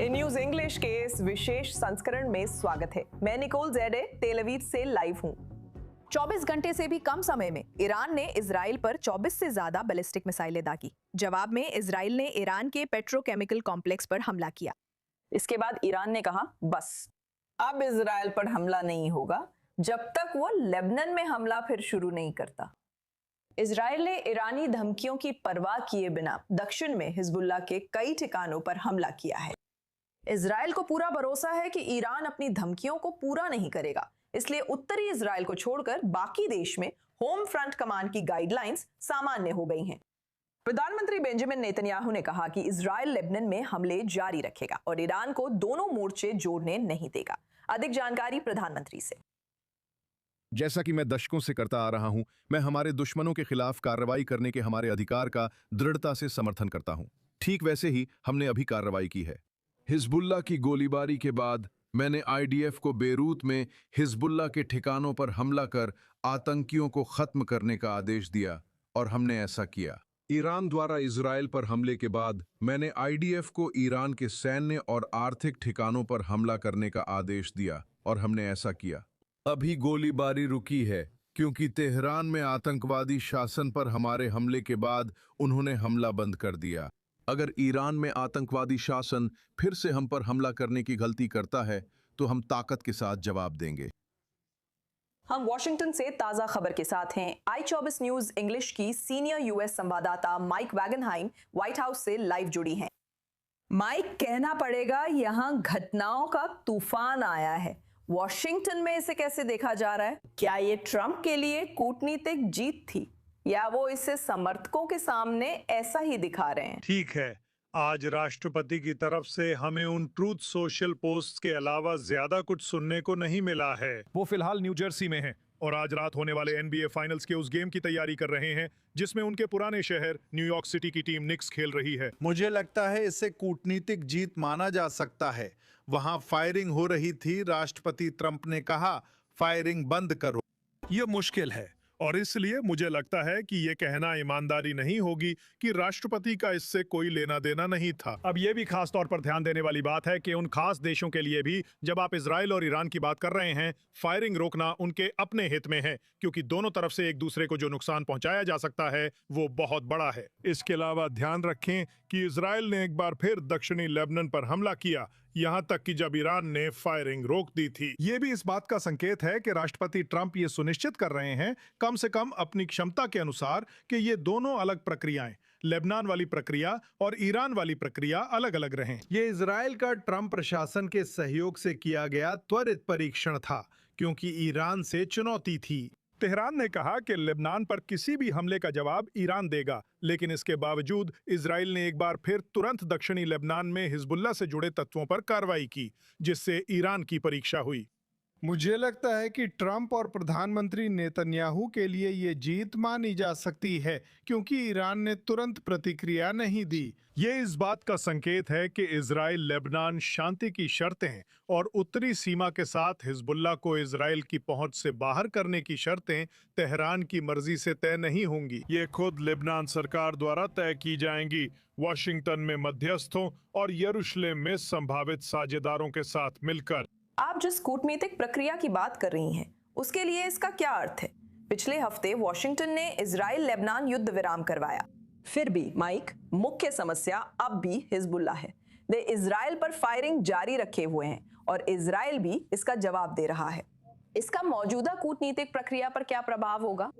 News English के इस विशेष संस्करण में स्वागत है। मैं निकोल जेडे तेल अवीव से लाइव हूं। 24 घंटे से भी कम समय में ईरान ने इजराइल पर 24 से ज्यादा बैलिस्टिक मिसाइलें दागी। जवाब में इजराइल ने ईरान के पेट्रोकेमिकल कॉम्प्लेक्स पर हमला किया। इसके बाद ईरान ने कहा, बस अब इजराइल पर हमला नहीं होगा जब तक वो लेबनान में हमला फिर शुरू नहीं करता। इजराइल ने ईरानी धमकियों की परवाह किए बिना दक्षिण में हिजबुल्लाह के कई ठिकानों पर हमला किया है। इजराइल को पूरा भरोसा है कि ईरान अपनी धमकियों को पूरा नहीं करेगा, इसलिए उत्तरी इजराइल को छोड़कर बाकी देश में होम फ्रंट कमांड की गाइडलाइंस सामान्य हो गई हैं। प्रधानमंत्री बेंजामिन नेतन्याहू ने कहा कि इजराइल लेबनान में हमले जारी रखेगा और ईरान को दोनों मोर्चे जोड़ने नहीं देगा। अधिक जानकारी प्रधानमंत्री से। जैसा कि मैं दशकों से करता आ रहा हूं, मैं हमारे दुश्मनों के खिलाफ कार्रवाई करने के हमारे अधिकार का दृढ़ता से समर्थन करता हूं। ठीक वैसे ही हमने अभी कार्रवाई की है। हिजबुल्लाह की गोलीबारी के बाद मैंने आईडीएफ को बेरूत में हिजबुल्लाह के ठिकानों पर हमला कर आतंकियों को खत्म करने का आदेश दिया और हमने ऐसा किया। ईरान द्वारा इजराइल पर हमले के बाद मैंने आईडीएफ को ईरान के सैन्य और आर्थिक ठिकानों पर हमला करने का आदेश दिया और हमने ऐसा किया। अभी गोलीबारी रुकी है क्योंकि तेहरान में आतंकवादी शासन पर हमारे हमले के बाद उन्होंने हमला बंद कर दिया। अगर ईरान में आतंकवादी शासन फिर से हम पर हमला करने की गलती करता है तो हम ताकत के साथ जवाब देंगे। हम वॉशिंगटन से ताजा खबर के साथ हैं। i24 न्यूज इंग्लिश की सीनियर यूएस संवाददाता माइक वैगनहाइम व्हाइट हाउस से लाइव जुड़ी हैं। माइक, कहना पड़ेगा यहां घटनाओं का तूफान आया है। वॉशिंगटन में इसे कैसे देखा जा रहा है? क्या ये ट्रंप के लिए कूटनीतिक जीत थी या वो इसे समर्थकों के सामने ऐसा ही दिखा रहे हैं? ठीक है, आज राष्ट्रपति की तरफ से हमें उन ट्रूथ सोशल पोस्ट के अलावा ज्यादा कुछ सुनने को नहीं मिला है। वो फिलहाल न्यू जर्सी में हैं और आज रात होने वाले एनबीए फाइनल्स के उस गेम की तैयारी कर रहे हैं जिसमें उनके पुराने शहर न्यूयॉर्क सिटी की टीम निक्स खेल रही है। मुझे लगता है इसे कूटनीतिक जीत माना जा सकता है। वहां फायरिंग हो रही थी, राष्ट्रपति ट्रंप ने कहा फायरिंग बंद करो। ये मुश्किल है और इसलिए मुझे लगता है कि ये कहना ईमानदारी नहीं होगी कि राष्ट्रपति का इससे कोई लेना देना नहीं था। अब ये भी खास तौर पर ध्यान देने वाली बात है कि उन खास देशों के लिए भी जब आप इजराइल और ईरान की बात कर रहे हैं, फायरिंग रोकना उनके अपने हित में है क्योंकि दोनों तरफ से एक दूसरे को जो नुकसान पहुंचाया जा सकता है वो बहुत बड़ा है। इसके अलावा ध्यान रखें कि इजराइल ने एक बार फिर दक्षिणी लेबनान पर हमला किया, यहां तक कि जब ईरान ने फायरिंग रोक दी थी। ये भी इस बात का संकेत है कि राष्ट्रपति ट्रंप ये सुनिश्चित कर रहे हैं, कम से कम अपनी क्षमता के अनुसार, कि ये दोनों अलग प्रक्रियाएं, लेबनान वाली प्रक्रिया और ईरान वाली प्रक्रिया, अलग अलग रहें। ये इजराइल का ट्रंप प्रशासन के सहयोग से किया गया त्वरित परीक्षण था क्योंकि ईरान से चुनौती थी। तेहरान ने कहा कि लेबनान पर किसी भी हमले का जवाब ईरान देगा, लेकिन इसके बावजूद इजराइल ने एक बार फिर तुरंत दक्षिणी लेबनान में हिजबुल्लाह से जुड़े तत्वों पर कार्रवाई की, जिससे ईरान की परीक्षा हुई। मुझे लगता है कि ट्रंप और प्रधानमंत्री नेतन्याहू के लिए ये जीत मानी जा सकती है क्योंकि ईरान ने तुरंत प्रतिक्रिया नहीं दी। ये इस बात का संकेत है कि इजराइल लेबनान शांति की शर्तें और उत्तरी सीमा के साथ हिजबुल्लाह को इजराइल की पहुंच से बाहर करने की शर्तें तेहरान की मर्जी से तय नहीं होंगी। ये खुद लेबनान सरकार द्वारा तय की जाएंगी, वॉशिंगटन में मध्यस्थों और यरूशलेम में संभावित साझेदारों के साथ मिलकर। आप जिस कूटनीतिक प्रक्रिया की बात कर रही हैं, उसके लिए इसका क्या अर्थ है? पिछले हफ्ते वॉशिंगटन ने इजराइल लेबनान युद्ध विराम करवाया। फिर भी माइक, मुख्य समस्या अब भी हिजबुल्लाह है। वे इजराइल पर फायरिंग जारी रखे हुए हैं और इजराइल भी इसका जवाब दे रहा है। इसका मौजूदा कूटनीतिक प्रक्रिया पर क्या प्रभाव होगा?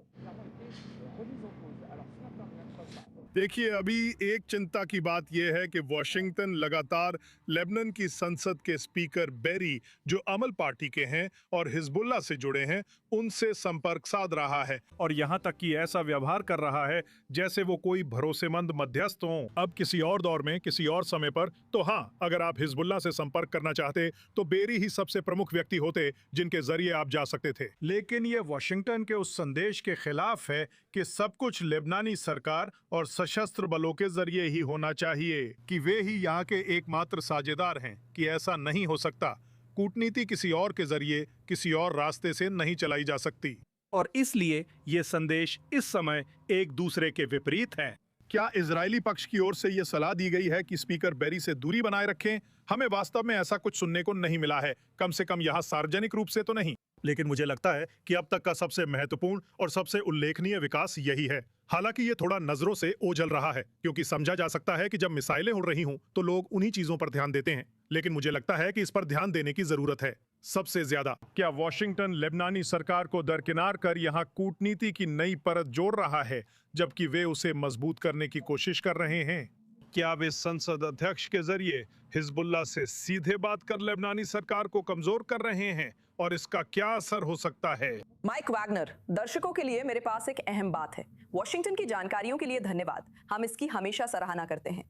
देखिए, अभी एक चिंता की बात यह है कि वॉशिंगटन लगातार लेबनान की संसद के स्पीकर बेरी, जो अमल पार्टी के हैं और हिजबुल्लाह से जुड़े हैं, उनसे संपर्क साध रहा है और यहां तक कि ऐसा व्यवहार कर रहा है जैसे वो कोई भरोसेमंद मध्यस्थ हों। अब किसी और दौर में, किसी और समय पर तो हाँ, अगर आप हिजबुल्लाह से संपर्क करना चाहते तो बेरी ही सबसे प्रमुख व्यक्ति होते जिनके जरिए आप जा सकते थे। लेकिन ये वॉशिंगटन के उस संदेश के खिलाफ है कि सब कुछ लेबनानी सरकार और सशस्त्र बलों के जरिए ही होना चाहिए, कि वे ही यहाँ के एकमात्र साझेदार हैं, कि ऐसा नहीं हो सकता। कूटनीति किसी और के जरिए, किसी और रास्ते से नहीं चलाई जा सकती और इसलिए ये संदेश इस समय एक दूसरे के विपरीत है। क्या इजरायली पक्ष की ओर से यह सलाह दी गई है कि स्पीकर बेरी से दूरी बनाए रखें? हमें वास्तव में ऐसा कुछ सुनने को नहीं मिला है, कम से कम यहाँ सार्वजनिक रूप से तो नहीं। लेकिन मुझे लगता है कि अब तक का सबसे महत्वपूर्ण और सबसे उल्लेखनीय विकास यही है। हालांकि ये थोड़ा नजरों से ओझल रहा है, क्योंकि समझा जा सकता है कि जब मिसाइलें उड़ रही हों तो लोग उन्हीं चीजों पर ध्यान देते हैं। लेकिन मुझे लगता है कि इस पर ध्यान देने की जरूरत है सबसे ज्यादा। क्या वॉशिंगटन लेबनानी सरकार को दरकिनार कर यहाँ कूटनीति की नई परत जोड़ रहा है, जबकि वे उसे मजबूत करने की कोशिश कर रहे हैं? क्या वे संसद अध्यक्ष के जरिए हिजबुल्लाह से सीधे बात कर लेबनानी सरकार को कमजोर कर रहे हैं, और इसका क्या असर हो सकता है? माइक वैगनर, दर्शकों के लिए मेरे पास एक अहम बात है। वॉशिंगटन की जानकारियों के लिए धन्यवाद, हम इसकी हमेशा सराहना करते हैं।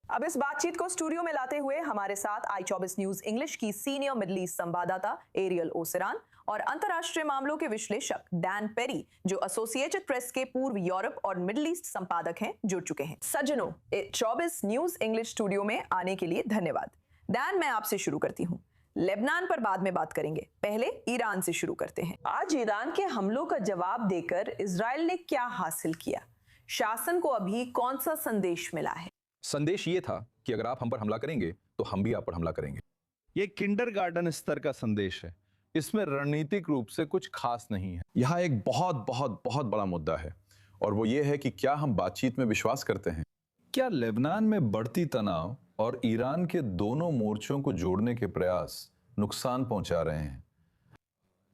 अब इस बातचीत को स्टूडियो में लाते हुए हमारे साथ i24 न्यूज इंग्लिश की सीनियर मिडल ईस्ट संवाददाता एरियल ओसेरान और अंतर्राष्ट्रीय मामलों के विश्लेषक डैन पेरी, जो एसोसिएटेड प्रेस के पूर्व यूरोप और मिडल ईस्ट संपादक हैं, जुड़ चुके हैं। सज्जनों, 24 न्यूज इंग्लिश स्टूडियो में आने के लिए धन्यवाद। डैन, मैं आपसे शुरू करती हूँ। लेबनान पर बाद में बात करेंगे, पहले ईरान से शुरू करते हैं। आज ईरान के हमलों का जवाब देकर इजराइल ने क्या हासिल किया? शासन को अभी कौन सा संदेश मिला है? संदेश ये था कि अगर आप हम पर हमला करेंगे तो हम भी आप पर हमला करेंगे। ये किंडरगार्टन स्तर का संदेश है, इसमें रणनीतिक रूप से कुछ खास नहीं है। यहाँ एक बहुत बहुत बहुत बड़ा मुद्दा है, और वो ये है कि क्या हम बातचीत में विश्वास करते हैं? क्या लेबनान में बढ़ती तनाव और ईरान के दोनों मोर्चों को जोड़ने के प्रयास नुकसान पहुंचा रहे हैं?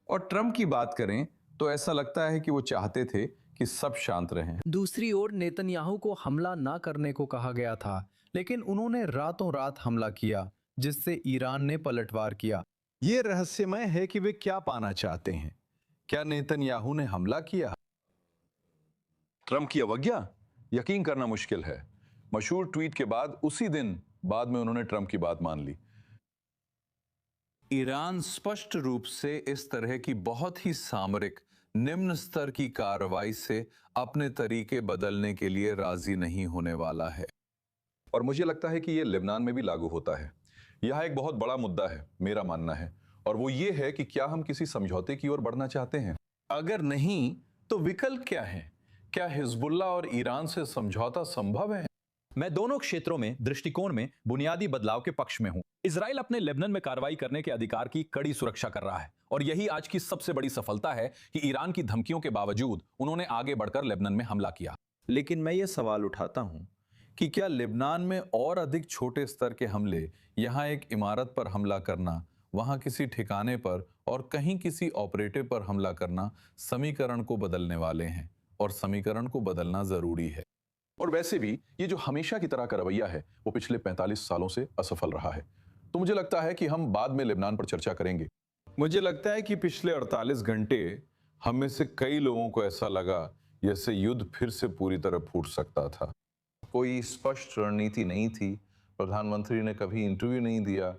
और ट्रंप की बात करें तो ऐसा लगता है कि वो चाहते थे कि सब शांत रहें। दूसरी ओर नेतन्याहू को हमला ना करने को कहा गया था, लेकिन उन्होंने रातों रात हमला किया, जिससे ईरान ने पलटवार किया। ये रहस्यमय है कि वे क्या पाना चाहते हैं। क्या नेतन्याहू ने हमला किया? ट्रंप की अवज्ञा यकीन करना मुश्किल है। मशहूर ट्वीट के बाद उसी दिन बाद में उन्होंने ट्रंप की बात मान ली। ईरान स्पष्ट रूप से इस तरह की बहुत ही सामरिक निम्न स्तर की कार्रवाई से अपने तरीके बदलने के लिए राजी नहीं होने वाला है। और मुझे लगता है कि ये लेबनान में भी लागू होता है। यह एक बहुत बड़ा मुद्दा है, मेरा मानना है, और वो ये है कि क्या हम किसी समझौते की ओर बढ़ना चाहते हैं? अगर नहीं तो विकल्प क्या है? क्या हिजबुल्लाह और ईरान से समझौता संभव है? मैं दोनों क्षेत्रों में दृष्टिकोण में बुनियादी बदलाव के पक्ष में हूं। इजराइल अपने लेबनान में कार्रवाई करने के अधिकार की कड़ी सुरक्षा कर रहा है, और यही आज की सबसे बड़ी सफलता है कि ईरान की धमकियों के बावजूद उन्होंने आगे बढ़कर लेबनान में हमला किया। लेकिन मैं ये सवाल उठाता हूं कि क्या लेबनान में और अधिक छोटे स्तर के हमले, यहां एक इमारत पर हमला करना, वहां किसी ठिकाने पर और कहीं किसी ऑपरेटिव पर हमला करना समीकरण को बदलने वाले हैं? और समीकरण को बदलना जरूरी है। और वैसे भी ये जो हमेशा की तरह का रवैया है वो पिछले 45 सालों से असफल रहा है। तो मुझे लगता है कि हम बाद में लेबनान पर चर्चा करेंगे। मुझे लगता है कि पिछले 48 घंटे हम में से कई लोगों को ऐसा लगा जैसे युद्ध फिर से पूरी तरह फूट सकता था। कोई स्पष्ट रणनीति नहीं थी, प्रधानमंत्री ने कभी इंटरव्यू नहीं दिया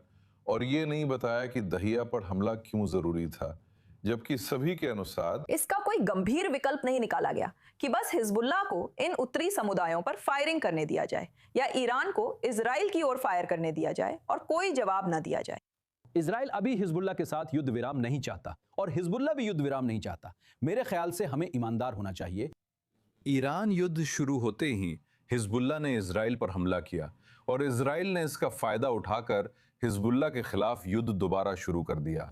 और ये नहीं बताया कि दहिया पर हमला क्यों जरूरी था, जबकि सभी के अनुसार इसका कोई गंभीर विकल्प नहीं निकाला गया कि बस हिजबुल्लाह को इन उत्तरी समुदायों पर फायरिंग करने दिया जाए या ईरान को इजराइल की ओर फायर करने दिया जाए और कोई जवाब न दिया जाए। इजराइल अभी हिजबुल्लाह के साथ युद्ध विराम नहीं चाहता, और हिजबुल्लाह भी युद्ध विराम नहीं चाहता। मेरे ख्याल से हमें ईमानदार होना चाहिए। ईरान युद्ध शुरू होते ही हिजबुल्लाह ने इजराइल पर हमला किया, और इजराइल ने इसका फायदा उठाकर हिजबुल्लाह के खिलाफ युद्ध दोबारा शुरू कर दिया।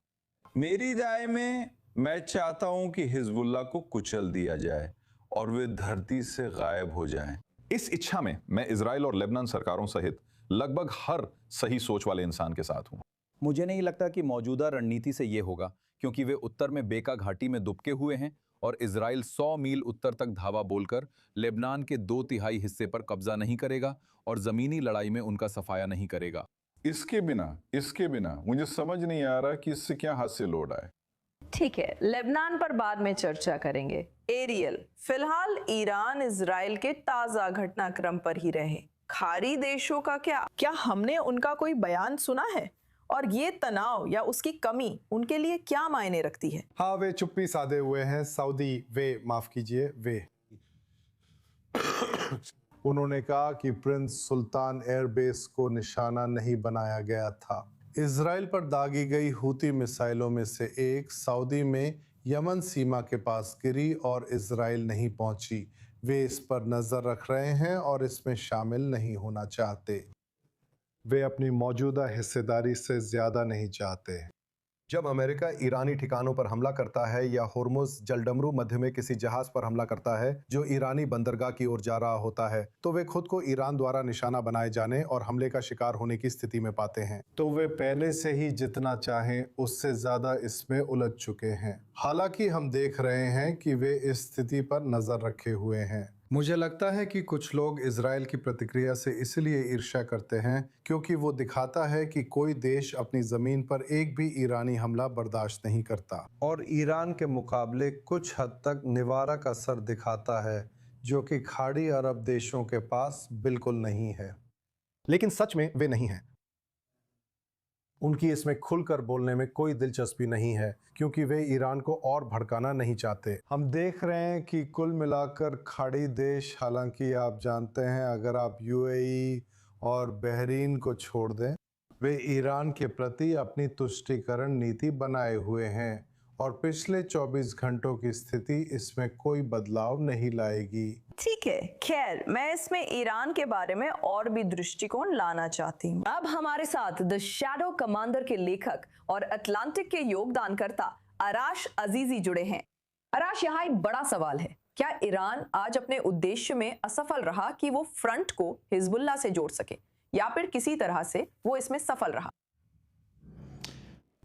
मेरी राय में मैं चाहता हूं कि हिजबुल्लाह को कुचल दिया जाए और वे धरती से गायब हो जाएं। इस इच्छा में मैं इजराइल और लेबनान सरकारों सहित लगभग हर सही सोच वाले इंसान के साथ हूं। मुझे नहीं लगता कि मौजूदा रणनीति से ये होगा, क्योंकि वे उत्तर में बेका घाटी में दुबके हुए हैं और इजराइल 100 मील उत्तर तक धावा बोलकर लेबनान के 2/3 हिस्से पर कब्जा नहीं करेगा और जमीनी लड़ाई में उनका सफाया नहीं करेगा। इसके बिना मुझे समझ नहीं आ रहा कि इससे क्या हासिल हो रहा है। ठीक है, लेबनान पर बाद में चर्चा करेंगे। एरियल, फिलहाल ईरान इजराइल के ताजा घटनाक्रम पर ही रहे। खाड़ी देशों का क्या हमने उनका कोई बयान सुना है? और ये तनाव या उसकी कमी उनके लिए क्या मायने रखती है? हाँ, वे चुप्पी साधे हुए हैं। सऊदी उन्होंने कहा कि प्रिंस सुल्तान एयरबेस को निशाना नहीं बनाया गया था। इजराइल पर दागी गई हूती मिसाइलों में से एक सऊदी में यमन सीमा के पास गिरी और इजराइल नहीं पहुंची। वे इस पर नजर रख रहे हैं और इसमें शामिल नहीं होना चाहते। वे अपनी मौजूदा हिस्सेदारी से ज्यादा नहीं चाहते। जब अमेरिका ईरानी ठिकानों पर हमला करता है या होर्मुज जलडमरू मध्य में किसी जहाज पर हमला करता है जो ईरानी बंदरगाह की ओर जा रहा होता है, तो वे खुद को ईरान द्वारा निशाना बनाए जाने और हमले का शिकार होने की स्थिति में पाते हैं। तो वे पहले से ही जितना चाहें उससे ज्यादा इसमें उलझ चुके हैं। हालांकि हम देख रहे हैं कि वे इस स्थिति पर नजर रखे हुए हैं। मुझे लगता है कि कुछ लोग इजराइल की प्रतिक्रिया से इसलिए ईर्ष्या करते हैं क्योंकि वो दिखाता है कि कोई देश अपनी जमीन पर एक भी ईरानी हमला बर्दाश्त नहीं करता और ईरान के मुकाबले कुछ हद तक निवारक असर दिखाता है, जो कि खाड़ी अरब देशों के पास बिल्कुल नहीं है। लेकिन सच में वे नहीं हैं। उनकी इसमें खुलकर बोलने में कोई दिलचस्पी नहीं है क्योंकि वे ईरान को और भड़काना नहीं चाहते। हम देख रहे हैं कि कुल मिलाकर खाड़ी देश, हालांकि आप जानते हैं अगर आप यूएई और बहरीन को छोड़ दें, वे ईरान के प्रति अपनी तुष्टीकरण नीति बनाए हुए हैं और पिछले 24 घंटों की स्थिति इसमें कोई बदलाव नहीं लाएगी। ठीक है, खैर मैं इसमें ईरान के बारे में और भी दृष्टिकोण लाना चाहती हूँ। अब हमारे साथ द शैडो कमांडर के लेखक और अटलांटिक के योगदानकर्ता अराश अजीजी जुड़े हैं। अराश, यहाँ एक बड़ा सवाल है, क्या ईरान आज अपने उद्देश्य में असफल रहा कि वो फ्रंट को हिजबुल्लाह से जोड़ सके, या फिर किसी तरह से वो इसमें सफल रहा?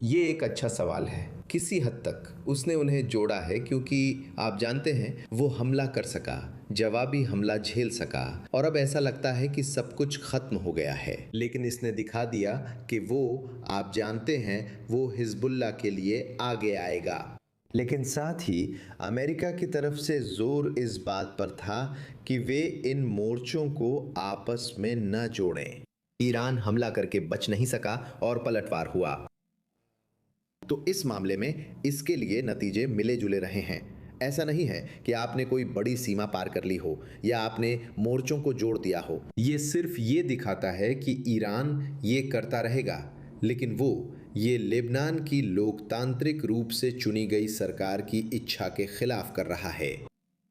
ये एक अच्छा सवाल है। किसी हद तक उसने उन्हें जोड़ा है क्योंकि आप जानते हैं वो हमला कर सका, जवाबी हमला झेल सका और अब ऐसा लगता है कि सब कुछ खत्म हो गया है। लेकिन इसने दिखा दिया कि वो, आप जानते हैं, वो हिजबुल्लाह के लिए आगे आएगा। लेकिन साथ ही अमेरिका की तरफ से जोर इस बात पर था कि वे इन मोर्चों को आपस में न जोड़ें। ईरान हमला करके बच नहीं सका और पलटवार हुआ, तो इस मामले में इसके लिए नतीजे मिले जुले रहे हैं। ऐसा नहीं है कि आपने कोई बड़ी सीमा पार कर ली हो या आपने मोर्चों को जोड़ दिया हो। ये सिर्फ ये दिखाता है कि ईरान ये करता रहेगा, लेकिन वो ये लेबनान की लोकतांत्रिक रूप से चुनी गई सरकार की इच्छा के खिलाफ कर रहा है।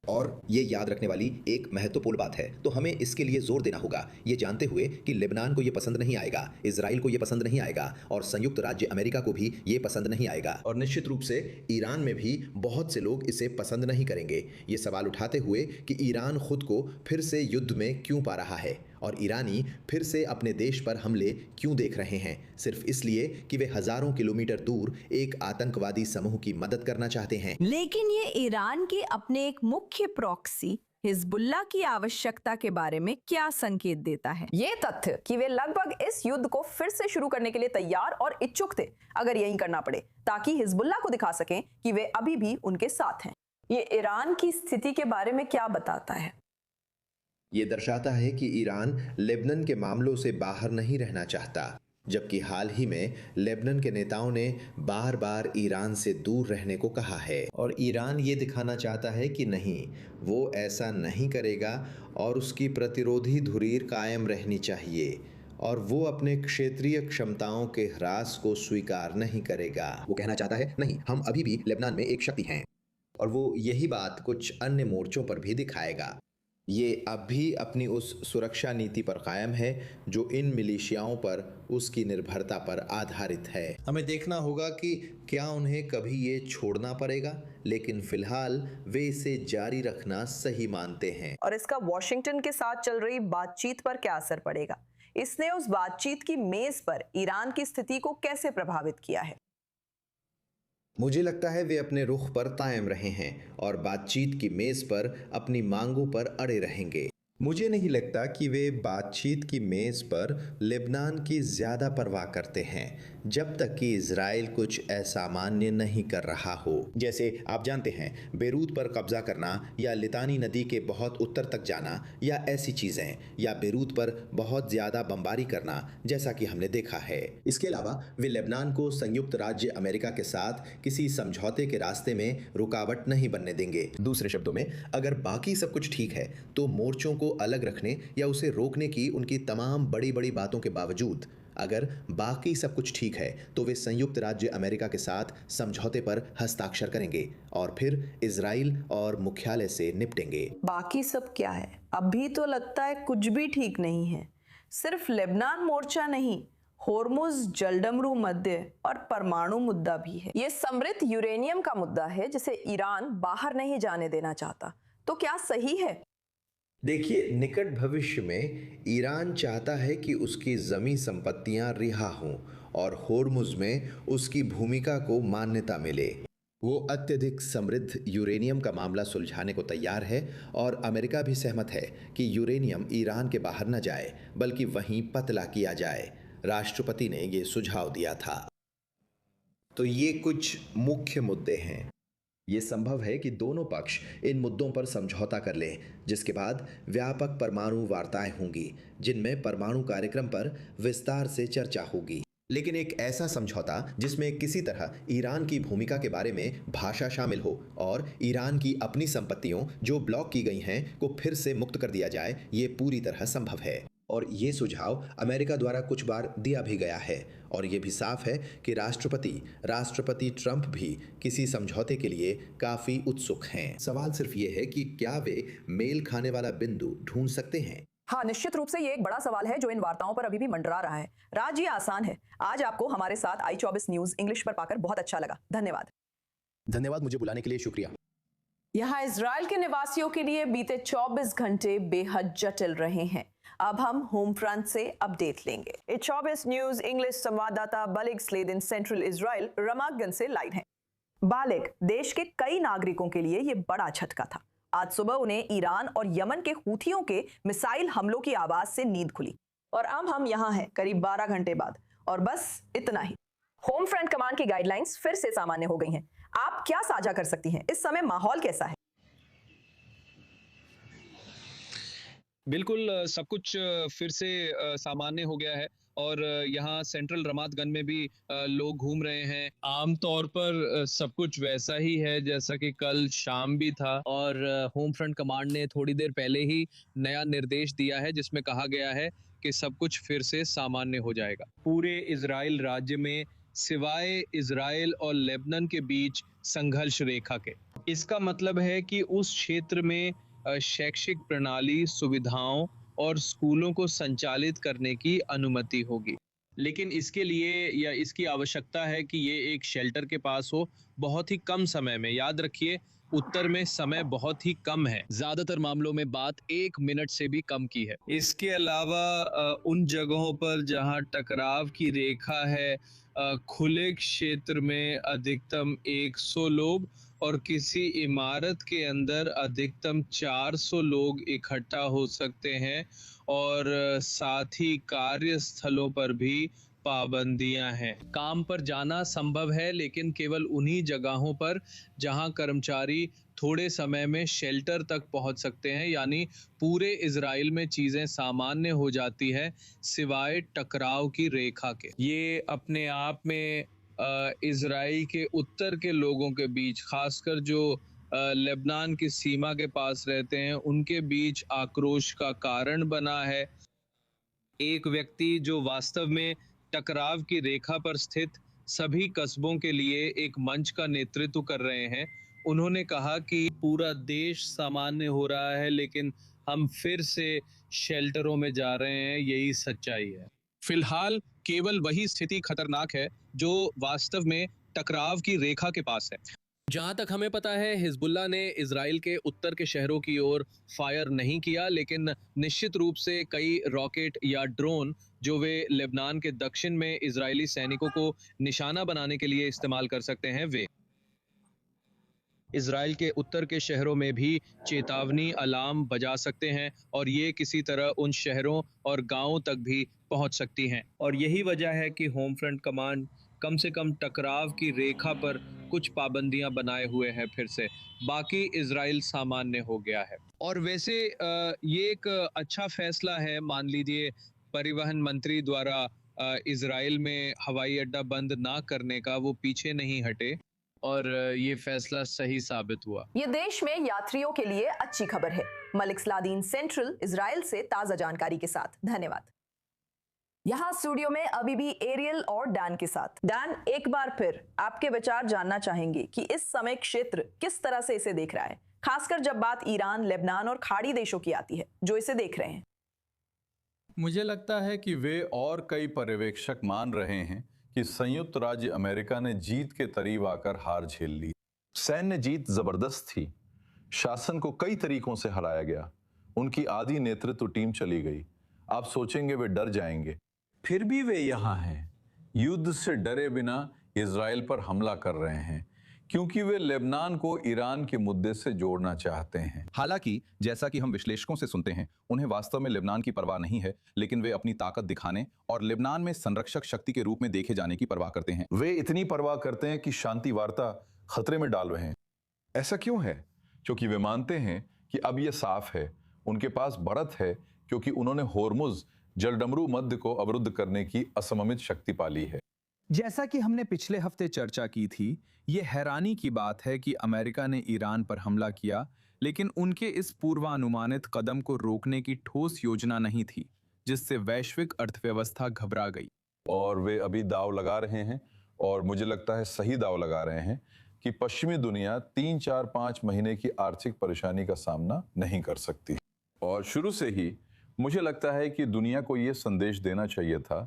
और ये याद रखने वाली एक महत्वपूर्ण बात है, तो हमें इसके लिए जोर देना होगा, ये जानते हुए कि लेबनान को ये पसंद नहीं आएगा, इजराइल को ये पसंद नहीं आएगा और संयुक्त राज्य अमेरिका को भी ये पसंद नहीं आएगा और निश्चित रूप से ईरान में भी बहुत से लोग इसे पसंद नहीं करेंगे। ये सवाल उठाते हुए कि ईरान खुद को फिर से युद्ध में क्यों पा रहा है और ईरानी फिर से अपने देश पर हमले क्यों देख रहे हैं, सिर्फ इसलिए कि वे हजारों किलोमीटर दूर एक आतंकवादी समूह की मदद करना चाहते हैं। लेकिन ये ईरान के अपने एक मुख्य प्रॉक्सी हिजबुल्लाह की आवश्यकता के बारे में क्या संकेत देता है? ये तथ्य कि वे लगभग इस युद्ध को फिर से शुरू करने के लिए तैयार और इच्छुक थे, अगर यही करना पड़े, ताकि हिजबुल्लाह को दिखा सकें कि वे अभी भी उनके साथ हैं। ये ईरान की स्थिति के बारे में क्या बताता है? ये दर्शाता है कि ईरान लेबनान के मामलों से बाहर नहीं रहना चाहता, जबकि हाल ही में लेबनान के नेताओं ने बार बार ईरान से दूर रहने को कहा है और ईरान ये दिखाना चाहता है कि नहीं, वो ऐसा नहीं करेगा और उसकी प्रतिरोधी धुरीर कायम रहनी चाहिए और वो अपने क्षेत्रीय क्षमताओं के ह्रास को स्वीकार नहीं करेगा। वो कहना चाहता है, नहीं, हम अभी भी लेबनान में एक शक्ति हैं और वो यही बात कुछ अन्य मोर्चों पर भी दिखाएगा। ये अब भी अपनी उस सुरक्षा नीति पर कायम है जो इन मिलिशियाओं पर उसकी निर्भरता पर आधारित है। हमें देखना होगा कि क्या उन्हें कभी ये छोड़ना पड़ेगा, लेकिन फिलहाल वे इसे जारी रखना सही मानते हैं। और इसका वॉशिंगटन के साथ चल रही बातचीत पर क्या असर पड़ेगा? इसने उस बातचीत की मेज पर ईरान की स्थिति को कैसे प्रभावित किया है? मुझे लगता है वे अपने रुख पर कायम रहे हैं और बातचीत की मेज पर अपनी मांगों पर अड़े रहेंगे। मुझे नहीं लगता कि वे बातचीत की मेज पर लेबनान की ज़्यादा परवाह करते हैं जब तक कि इजराइल कुछ असामान्य नहीं कर रहा हो। जैसे आप जानते हैं, बेरूत पर कब्जा करना या लितानी नदी के बहुत उत्तर तक जाना या ऐसी चीज़ें, या बेरूत पर बहुत ज़्यादा बमबारी करना जैसा कि हमने देखा है। इसके अलावा वे लेबनान को संयुक्त राज्य अमेरिका के साथ किसी समझौते के रास्ते में रुकावट नहीं बनने देंगे। दूसरे शब्दों में, अगर बाकी सब कुछ ठीक है तो मोर्चों को अलग रखने या उसे रोकने की उनकी तमाम बड़ी बड़ी बातों के बावजूद अगर बाकी सब कुछ ठीक है तो वे संयुक्त राज्य अमेरिका के साथ समझौते पर हस्ताक्षर करेंगे और फिर इजराइल और मुख्यालय से निपटेंगे। बाकी सब क्या है? अभी तो लगता है कुछ भी ठीक नहीं है। सिर्फ लेबनान मोर्चा नहीं, होर्मुज, जलडमरू मध्य और परमाणु मुद्दा भी है। ये समृद्ध यूरेनियम का मुद्दा है जिसे ईरान बाहर नहीं जाने देना चाहता। तो क्या सही है? देखिए, निकट भविष्य में ईरान चाहता है कि उसकी जमी संपत्तियां रिहा हों और होर्मुज में उसकी भूमिका को मान्यता मिले। वो अत्यधिक समृद्ध यूरेनियम का मामला सुलझाने को तैयार है और अमेरिका भी सहमत है कि यूरेनियम ईरान के बाहर न जाए बल्कि वहीं पतला किया जाए। राष्ट्रपति ने ये सुझाव दिया था। तो ये कुछ मुख्य मुद्दे हैं। ये संभव है कि दोनों पक्ष इन मुद्दों पर समझौता कर लें, जिसके बाद व्यापक परमाणु वार्ताएं होंगी जिनमें परमाणु कार्यक्रम पर विस्तार से चर्चा होगी। लेकिन एक ऐसा समझौता जिसमें किसी तरह ईरान की भूमिका के बारे में भाषा शामिल हो और ईरान की अपनी संपत्तियों जो ब्लॉक की गई हैं को फिर से मुक्त कर दिया जाए, ये पूरी तरह संभव है। और ये सुझाव अमेरिका द्वारा कुछ बार दिया भी गया है और ये भी साफ है कि राष्ट्रपति ट्रंप भी किसी समझौते के लिए काफी उत्सुक हैं। सवाल सिर्फ ये है कि क्या वे मेल खाने वाला बिंदु ढूंढ सकते हैं। हाँ, निश्चित रूप से ये एक बड़ा सवाल है जो इन वार्ताओं पर अभी भी मंडरा रहा है। राज, ये आसान है। आज आपको हमारे साथ i24 न्यूज इंग्लिश पर पाकर बहुत अच्छा लगा। धन्यवाद। मुझे बुलाने के लिए शुक्रिया। यहाँ इजराइल के निवासियों के लिए बीते 24 घंटे बेहद जटिल रहे हैं। अब हम होम फ्रंट से अपडेट लेंगे। 24 न्यूज इंग्लिश संवाददाता बालिग स्लेदिन सेंट्रल इजराइल रमातगंज से लाइव हैं। बालिग, देश के कई नागरिकों के लिए ये बड़ा झटका था। आज सुबह उन्हें ईरान और यमन के हूथियों के मिसाइल हमलों की आवाज से नींद खुली और अब हम यहाँ हैं करीब 12 घंटे बाद, और बस इतना ही। होम फ्रंट कमांड की गाइडलाइंस फिर से सामान्य हो गई हैं। आप क्या साझा कर सकती हैं? इस समय माहौल कैसा है? बिल्कुल, सब कुछ फिर से सामान्य हो गया है और यहाँ सेंट्रल रमातगंज में भी लोग घूम रहे हैं। आमतौर पर सब कुछ वैसा ही है जैसा कि कल शाम भी था और होम फ्रंट कमांड ने थोड़ी देर पहले ही नया निर्देश दिया है जिसमें कहा गया है कि सब कुछ फिर से सामान्य हो जाएगा पूरे इजराइल राज्य में, सिवाय इजराइल और लेबनान के बीच संघर्ष रेखा के। इसका मतलब है कि उस क्षेत्र में शैक्षिक प्रणाली, सुविधाओं और स्कूलों को संचालित करने की अनुमति होगी, लेकिन इसके लिए या इसकी आवश्यकता है कि ये एक शेल्टर के पास हो बहुत ही कम समय में। याद रखिए, उत्तर में समय बहुत ही कम है, ज्यादातर मामलों में बात 1 मिनट से भी कम की है। इसके अलावा उन जगहों पर जहां टकराव की रेखा है, खुले क्षेत्र में अधिकतम 100 लोग और किसी इमारत के अंदर अधिकतम 400 लोग इकट्ठा हो सकते हैं और साथ ही कार्यस्थलों पर भी पाबंदियां हैं। काम पर जाना संभव है, लेकिन केवल उन्हीं जगहों पर जहां कर्मचारी थोड़े समय में शेल्टर तक पहुंच सकते हैं, यानी पूरे इजराइल में चीजें सामान्य हो जाती है सिवाय टकराव की रेखा के। ये अपने आप में इजराइल के उत्तर के लोगों के बीच, खासकर जो लेबनान की सीमा के पास रहते हैं, उनके बीच आक्रोश का कारण बना है। एक व्यक्ति जो वास्तव में टकराव की रेखा पर स्थित सभी कस्बों के लिए एक मंच का नेतृत्व कर रहे हैं, उन्होंने कहा कि पूरा देश सामान्य हो रहा है लेकिन हम फिर से शेल्टरों में जा रहे हैं, यही सच्चाई है। फिलहाल केवल वही स्थिति खतरनाक है जो वास्तव में टकराव की रेखा के पास है। जहां तक हमें पता है, हिजबुल्लाह ने इजराइल के उत्तर के शहरों की ओर फायर नहीं किया, लेकिन निश्चित रूप से कई रॉकेट या ड्रोन जो वे लेबनान के दक्षिण में इजरायली सैनिकों को निशाना बनाने के लिए इस्तेमाल कर सकते हैं, वे इजराइल के उत्तर के शहरों में भी चेतावनी अलार्म बजा सकते हैं और ये किसी तरह उन शहरों और गांवों तक भी पहुंच सकती हैं। और यही वजह है कि होम फ्रंट कमांड कम से कम टकराव की रेखा पर कुछ पाबंदियां बनाए हुए हैं फिर से, बाकी इजराइल सामान्य हो गया है। और वैसे ये एक अच्छा फैसला है, मान लीजिए परिवहन मंत्री द्वारा इजराइल में हवाई अड्डा बंद ना करने का, वो पीछे नहीं हटे और ये फैसला सही साबित हुआ। ये देश में यात्रियों के लिए अच्छी खबर है। मलिक स्लादीन, सेंट्रल इजराइल से ताजा जानकारी के साथ। धन्यवाद। यहाँ स्टूडियो में अभी भी एरियल और डैन के साथ। डैन, एक बार फिर आपके विचार जानना चाहेंगे कि इस समय क्षेत्र किस तरह से इसे देख रहा है, खासकर जब बात ईरान, लेबनान और खाड़ी देशों की आती है जो इसे देख रहे हैं। मुझे लगता है कि वे और कई पर्यवेक्षक मान रहे हैं कि संयुक्त राज्य अमेरिका ने जीत के करीब आकर हार झेल ली। सैन्य जीत जबरदस्त थी, शासन को कई तरीकों से हराया गया, उनकी आधी नेतृत्व टीम चली गई। आप सोचेंगे वे डर जाएंगे, फिर भी वे यहाँ हैं, युद्ध से डरे बिना इजराइल पर हमला कर रहे हैं, क्योंकि वे लेबनान को ईरान के मुद्दे से जोड़ना चाहते हैं। हालांकि जैसा कि हम विश्लेषकों से सुनते हैं, उन्हें वास्तव में लेबनान की परवाह नहीं है, लेकिन वे अपनी ताकत दिखाने और लेबनान में संरक्षक शक्ति के रूप में देखे जाने की परवाह करते हैं। वे इतनी परवाह करते हैं कि शांति वार्ता खतरे में डाल रहे हैं। ऐसा क्यों है? क्योंकि वे मानते हैं कि अब यह साफ है, उनके पास बढ़त है, क्योंकि उन्होंने होर्मुज जलडमरू मध्य को अवरुद्ध करने की असममित शक्ति पाली है। जैसा कि हमने पिछले हफ्ते चर्चा की थी, ये हैरानी की बात है कि अमेरिका ने ईरान पर हमला किया, लेकिन उनके इस पूर्वानुमानित कदम को रोकने की ठोस योजना नहीं थी, जिससे वैश्विक अर्थव्यवस्था घबरा गई। और वे अभी दाव लगा रहे हैं, और मुझे लगता है सही दाव लगा रहे हैं, कि पश्चिमी दुनिया 3, 4, 5 महीने की आर्थिक परेशानी का सामना नहीं कर सकती। और शुरू से ही मुझे लगता है कि दुनिया को यह संदेश देना चाहिए था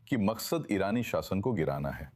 कि मकसद ईरानी शासन को गिराना है,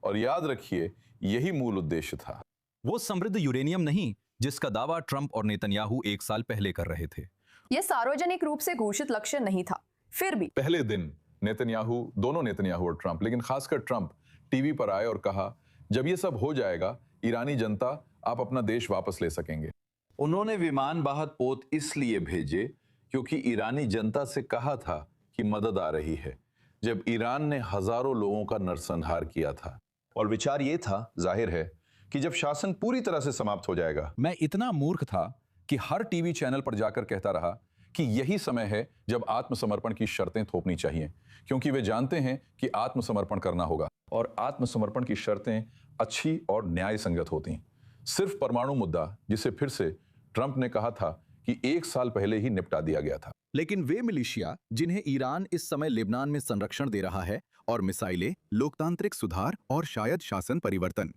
और याद रखिए यही मूल उद्देश्य था। वो समृद्ध यूरेनियम नहीं जिसका दावा ट्रंप और नेतन्याहू 1 साल पहले कर रहे थे। यह सार्वजनिक रूप से घोषित लक्ष्य नहीं था, फिर भी पहले दिन दोनों नेतन्याहू और ट्रंप, लेकिन खासकर ट्रंप टीवी पर आए और कहा, जब ये सब हो जाएगा ईरानी जनता, आप अपना देश वापस ले सकेंगे। उन्होंने विमान वाहक पोत इसलिए भेजे क्योंकि ईरानी जनता से कहा था कि मदद आ रही है, जब ईरान ने हजारों लोगों का नरसंहार किया था। और विचार ये था, जाहिर है, कि जब शासन पूरी तरह से समाप्त हो जाएगा। मैं इतना मूर्ख था कि हर टीवी चैनल पर जाकर कहता रहा कि यही समय है जब आत्मसमर्पण की शर्तें थोपनी चाहिए, क्योंकि वे जानते हैं कि आत्मसमर्पण करना होगा, और आत्मसमर्पण की शर्तें अच्छी और न्याय संगत होती। सिर्फ परमाणु मुद्दा, जिसे फिर से ट्रंप ने कहा था कि 1 साल पहले ही निपटा दिया गया था। लेकिन वे मिलिशिया जिन्हें ईरान इस समय लेबनान में संरक्षण दे रहा है, और मिसाइलें, लोकतांत्रिक सुधार और शायद शासन परिवर्तन,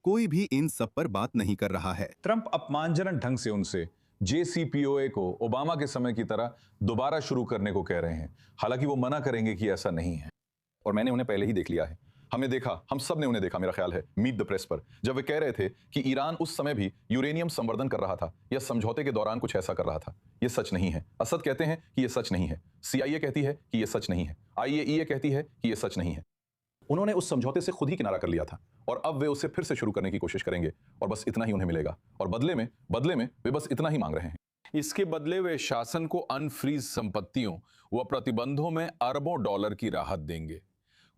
कोई भी इन सब पर बात नहीं कर रहा है। ट्रंप अपमानजनक ढंग से उनसे JCPOA को ओबामा के समय की तरह दोबारा शुरू करने को कह रहे हैं। हालांकि वो मना करेंगे कि ऐसा नहीं है। और मैंने उन्हें पहले ही देख लिया है। हमने देखा, हम सब ने उन्हें देखा, मेरा ख्याल है, मीट द प्रेस पर, जब वे कह रहे थे कि ईरान उस समय भी यूरेनियम संवर्धन कर रहा था या समझौते के दौरान कुछ ऐसा कर रहा था। यह सच नहीं है। असद कहते हैं कि यह सच नहीं है, CIA कहती है कि यह सच नहीं है, IAEA कहती है कि यह सच नहीं है। उन्होंने उस समझौते से खुद ही किनारा कर लिया था, और अब वे उसे फिर से शुरू करने की कोशिश करेंगे, और बस इतना ही उन्हें मिलेगा। और बदले में वे बस इतना ही मांग रहे हैं। इसके बदले वे शासन को अनफ्रीज संपत्तियों व प्रतिबंधों में अरबों डॉलर की राहत देंगे।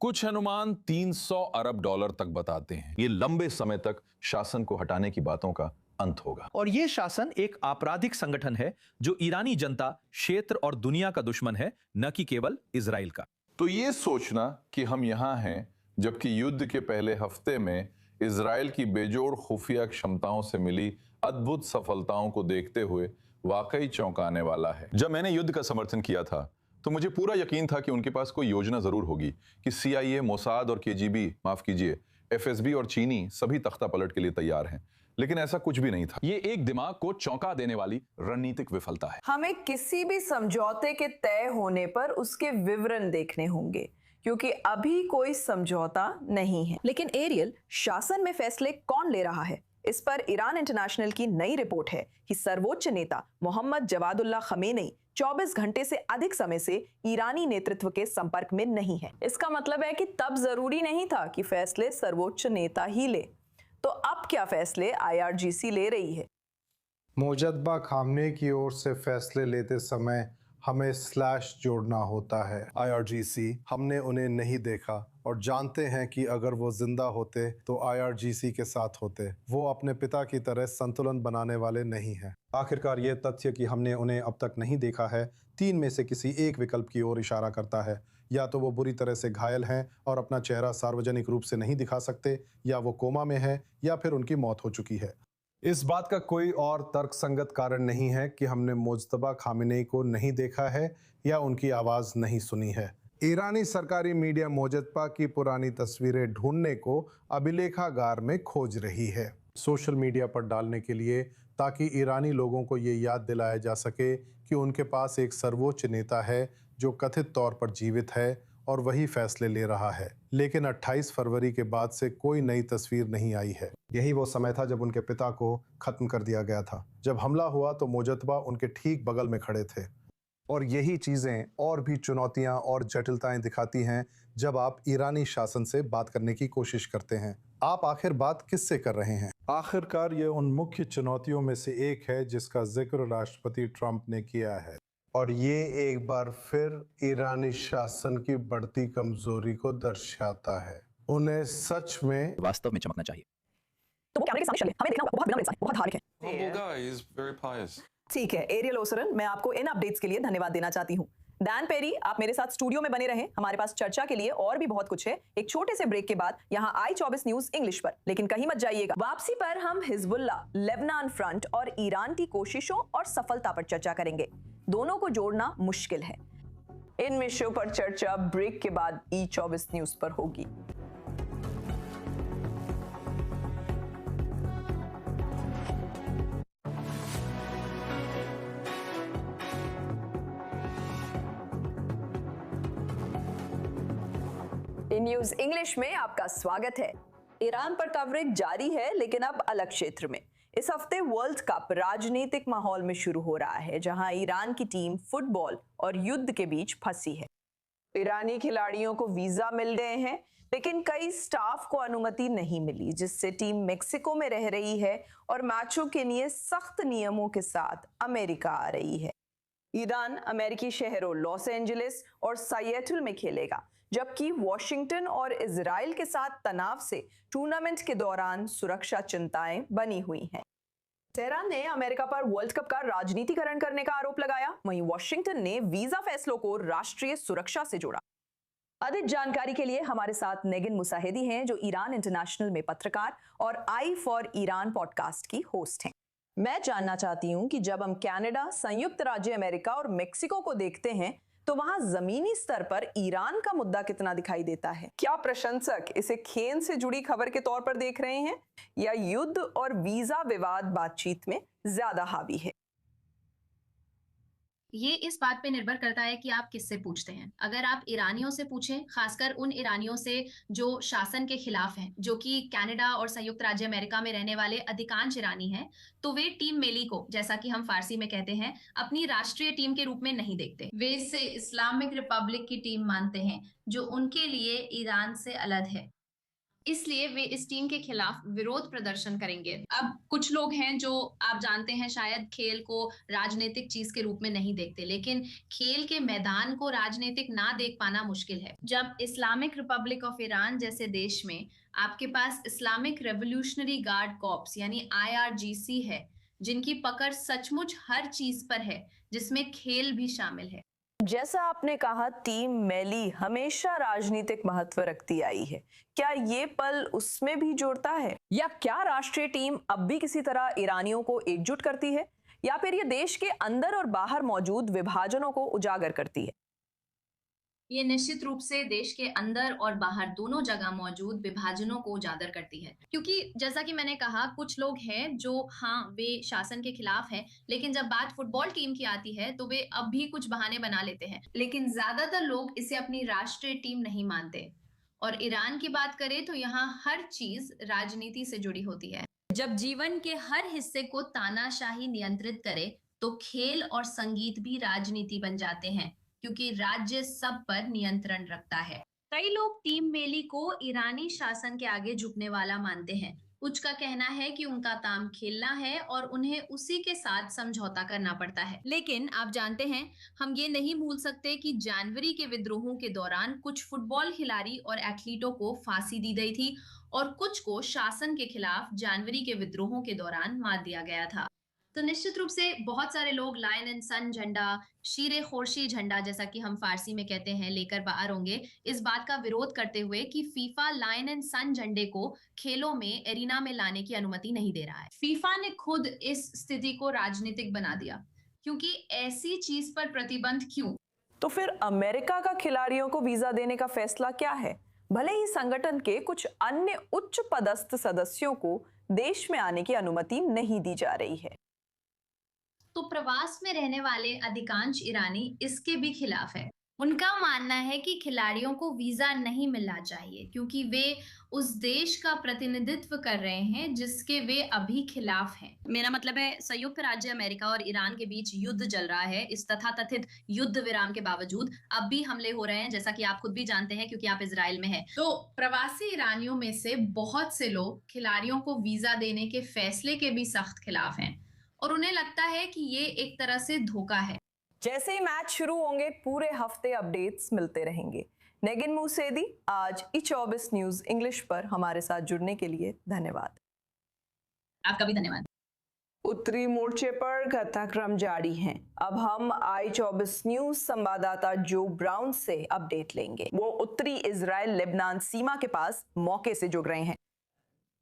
कुछ अनुमान 300 अरब डॉलर तक बताते हैं। ये लंबे समय तक शासन को हटाने की बातों का अंत होगा। और ये शासन एक आपराधिक संगठन है जो ईरानी जनता, क्षेत्र और दुनिया का दुश्मन है, न कि केवल इजराइल का। तो ये सोचना कि हम यहाँ हैं जबकि युद्ध के पहले हफ्ते में इजराइल की बेजोड़ खुफिया क्षमताओं से मिली अद्भुत सफलताओं को देखते हुए वाकई चौंकाने वाला है। जब मैंने युद्ध का समर्थन किया था तो मुझे पूरा यकीन था कि उनके पास कोई योजना जरूर होगी कि CIA, मोसाद और KGB, माफ कीजिए, FSB और चीनी सभी तख्ता पलट के लिए तैयार हैं, लेकिन ऐसा कुछ भी नहीं था। ये एक दिमाग को चौंका देने वाली रणनीतिक विफलता है। हमें किसी भी समझौते के तय होने पर उसके विवरण देखने होंगे, क्योंकि अभी कोई समझौता नहीं है। लेकिन एरियल, शासन में फैसले कौन ले रहा है? इस पर ईरान इंटरनेशनल की नई रिपोर्ट है कि सर्वोच्च नेता मोहम्मद जवादुल्लाह खमेनी 24 घंटे से अधिक समय से ईरानी नेतृत्व के संपर्क में नहीं है। इसका मतलब है कि तब जरूरी नहीं था कि फैसले सर्वोच्च नेता ही ले, तो अब क्या फैसले IRGC ले रही है? मुजद्दबा खामने की ओर से फैसले लेते समय हमें स्लैश जोड़ना होता है। IRGC, हमने उन्हें नहीं देखा और जानते हैं कि अगर वो जिंदा होते तो IRGC के साथ होते। वो अपने पिता की तरह संतुलन बनाने वाले नहीं हैं। आखिरकार ये तथ्य कि हमने उन्हें अब तक नहीं देखा है 3 में से किसी एक विकल्प की ओर इशारा करता है। या तो वो बुरी तरह से घायल हैं और अपना चेहरा सार्वजनिक रूप से नहीं दिखा सकते, या वो कोमा में है, या फिर उनकी मौत हो चुकी है। इस बात का कोई और तर्कसंगत कारण नहीं है कि हमने मुजतबा खामेनी को नहीं देखा है या उनकी आवाज़ नहीं सुनी है। ईरानी सरकारी मीडिया मोजतबा की पुरानी तस्वीरें ढूंढने को अभिलेखागार में खोज रही है, सोशल मीडिया पर डालने के लिए, ताकि ईरानी लोगों को ये याद दिलाया जा सके कि उनके पास एक सर्वोच्च नेता है जो कथित तौर पर जीवित है और वही फैसले ले रहा है। लेकिन 28 फरवरी के बाद से कोई नई तस्वीर नहीं आई है। यही वो समय था जब उनके पिता को खत्म कर दिया गया था। जब हमला हुआ तो मोजतबा उनके ठीक बगल में खड़े थे। और यही चीज़ें और भी चुनौतियां और जटिलताएं दिखाती हैं जब आप ईरानी शासन से बात करने की कोशिश करते हैं। आप आखिर बात किससे कर रहे हैं? आखिरकार ये उन मुख्य चुनौतियों में से एक है जिसका जिक्र राष्ट्रपति ट्रंप ने किया है, और ये एक बार फिर ईरानी शासन की बढ़ती कमजोरी को दर्शाता है। उन्हें सच में वास्तव में चमकना चाहिए। तो वो कैमरे के सामने चले, हमें देखना होगा, बहुत विनम्र इंसान, बहुत धार्मिक है। ठीक है एरियल ओसरन, मैं आपको इन अपडेट्स के लिए धन्यवाद देना चाहती हूँ। डैन पेरी, आप मेरे साथ स्टूडियो में बने रहें, हमारे पास चर्चा के लिए और भी बहुत कुछ है। एक छोटे से ब्रेक के बाद यहाँ i24 न्यूज इंग्लिश पर, लेकिन कहीं मत जाइएगा। वापसी पर हम हिजबुल्लाह, लेबनान फ्रंट और ईरान की कोशिशों और सफलता पर चर्चा करेंगे। दोनों को जोड़ना मुश्किल है। इन विषयों पर चर्चा ब्रेक के बाद i24 न्यूज पर होगी। न्यूज इंग्लिश में आपका स्वागत है। ईरान पर कवरेज जारी है, लेकिन अब अलग क्षेत्र में। इस हफ्ते वर्ल्ड कप राजनीतिक माहौल में शुरू हो रहा है, जहां ईरान की टीम फुटबॉल और युद्ध के बीच फंसी है। ईरानी खिलाड़ियों को वीजा मिल गए हैं, लेकिन कई स्टाफ को अनुमति नहीं मिली, जिससे टीम मेक्सिको में रह रही है और मैचों के लिए सख्त नियमों के साथ अमेरिका आ रही है। ईरान अमेरिकी शहरों लॉस एंजलिस और सिएटल में खेलेगा, जबकि वॉशिंगटन और इजराइल के साथ तनाव से टूर्नामेंट के दौरान सुरक्षा चिंताएं बनी हुई हैं। तेहरान ने अमेरिका पर वर्ल्ड कप का राजनीतिकरण करने का आरोप लगाया, वहीं वॉशिंगटन ने वीजा फैसलों को राष्ट्रीय सुरक्षा से जोड़ा। अधिक जानकारी के लिए हमारे साथ नेगिन मुसाहिदी हैं, जो ईरान इंटरनेशनल में पत्रकार और आई फॉर ईरान पॉडकास्ट की होस्ट हैं। मैं जानना चाहती हूं कि जब हम कनाडा, संयुक्त राज्य अमेरिका और मेक्सिको को देखते हैं, तो वहां जमीनी स्तर पर ईरान का मुद्दा कितना दिखाई देता है? क्या प्रशंसक इसे खेल से जुड़ी खबर के तौर पर देख रहे हैं, या युद्ध और वीजा विवाद बातचीत में ज्यादा हावी है? ये इस बात पे निर्भर करता है कि आप किससे पूछते हैं। अगर आप ईरानियों से पूछें, खासकर उन ईरानियों से जो शासन के खिलाफ हैं, जो कि कनाडा और संयुक्त राज्य अमेरिका में रहने वाले अधिकांश ईरानी हैं, तो वे टीम मेली को, जैसा कि हम फारसी में कहते हैं, अपनी राष्ट्रीय टीम के रूप में नहीं देखते। वे इसे इस्लामिक रिपब्लिक की टीम मानते हैं, जो उनके लिए ईरान से अलग है। इसलिए वे इस टीम के खिलाफ विरोध प्रदर्शन करेंगे। अब कुछ लोग हैं जो आप जानते हैं शायद खेल को राजनीतिक चीज के रूप में नहीं देखते, लेकिन खेल के मैदान को राजनीतिक ना देख पाना मुश्किल है। जब इस्लामिक रिपब्लिक ऑफ ईरान जैसे देश में आपके पास इस्लामिक रेवोल्यूशनरी गार्ड कॉर्प्स यानी IRGC है, जिनकी पकड़ सचमुच हर चीज पर है, जिसमें खेल भी शामिल है। जैसा आपने कहा, टीम मेली हमेशा राजनीतिक महत्व रखती आई है। क्या ये पल उसमें भी जोड़ता है, या क्या राष्ट्रीय टीम अब भी किसी तरह ईरानियों को एकजुट करती है, या फिर ये देश के अंदर और बाहर मौजूद विभाजनों को उजागर करती है? ये निश्चित रूप से देश के अंदर और बाहर दोनों जगह मौजूद विभाजनों को उजागर करती है, क्योंकि जैसा कि मैंने कहा, कुछ लोग हैं जो वे शासन के खिलाफ हैं, लेकिन जब बात फुटबॉल टीम की आती है तो वे अब भी कुछ बहाने बना लेते हैं। लेकिन ज्यादातर लोग इसे अपनी राष्ट्रीय टीम नहीं मानते। और ईरान की बात करें तो यहाँ हर चीज राजनीति से जुड़ी होती है। जब जीवन के हर हिस्से को तानाशाही नियंत्रित करे, तो खेल और संगीत भी राजनीति बन जाते हैं, क्योंकि राज्य सब पर नियंत्रण रखता है। कई लोग टीम मेली को ईरानी शासन के आगे झुकने वाला मानते हैं। कुछ का कहना है कि उनका काम खेलना है और उन्हें उसी के साथ समझौता करना पड़ता है। लेकिन आप जानते हैं, हम ये नहीं भूल सकते कि जनवरी के विद्रोहों के दौरान कुछ फुटबॉल खिलाड़ी और एथलीटों को फांसी दी गई थी, और कुछ को शासन के खिलाफ जनवरी के विद्रोहों के दौरान मार दिया गया था। तो निश्चित रूप से बहुत सारे लोग लायन एंड सन झंडा, शीरे खोर्शी झंडा, जैसा कि हम फारसी में कहते हैं, लेकर बाहर होंगे, इस बात का विरोध करते हुए कि फीफा लायन एंड सन झंडे को खेलों में एरिना में लाने की अनुमति नहीं दे रहा है। फीफा ने खुद इस स्थिति को राजनीतिक बना दिया, क्योंकि ऐसी चीज पर प्रतिबंध क्यों? तो फिर अमेरिका का खिलाड़ियों को वीजा देने का फैसला क्या है? भले ही संगठन के कुछ अन्य उच्च पदस्थ सदस्यों को देश में आने की अनुमति नहीं दी जा रही है, तो प्रवास में रहने वाले अधिकांश ईरानी इसके भी खिलाफ है। उनका मानना है कि खिलाड़ियों को वीजा नहीं मिलना चाहिए क्योंकि वे उस देश का प्रतिनिधित्व कर रहे हैं जिसके वे अभी खिलाफ हैं। मेरा मतलब है संयुक्त राज्य अमेरिका और ईरान के बीच युद्ध चल रहा है। इस तथाकथित युद्ध विराम के बावजूद अब भी हमले हो रहे हैं, जैसा कि आप खुद भी जानते हैं क्योंकि आप इजराइल में हैं। तो प्रवासी ईरानियों में से बहुत से लोग खिलाड़ियों को वीजा देने के फैसले के भी सख्त खिलाफ हैं और उन्हें लगता है कि ये एक तरह से धोखा है। जैसे ही मैच शुरू होंगे पूरे हफ्ते अपडेट्स मिलते रहेंगे। नेगिन मूसेदी, आज ई24 न्यूज इंग्लिश पर हमारे साथ जुड़ने के लिए धन्यवाद। आपका भी धन्यवाद। उत्तरी मोर्चे पर घटनाक्रम जारी हैं। अब हम आई24 न्यूज संवाददाता जो ब्राउन से अपडेट लेंगे। वो उत्तरी इजराइल लेबनान सीमा के पास मौके से जुड़ रहे हैं।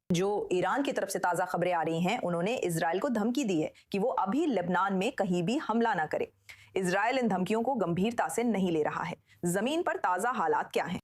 जो ईरान की तरफ से ताजा खबरें आ रही हैं, उन्होंने इजराइल को धमकी दी है कि वो अभी लेबनान में कहीं भी हमला ना करे। इजराइल इन धमकियों को गंभीरता से नहीं ले रहा है। जमीन पर ताजा हालात क्या हैं?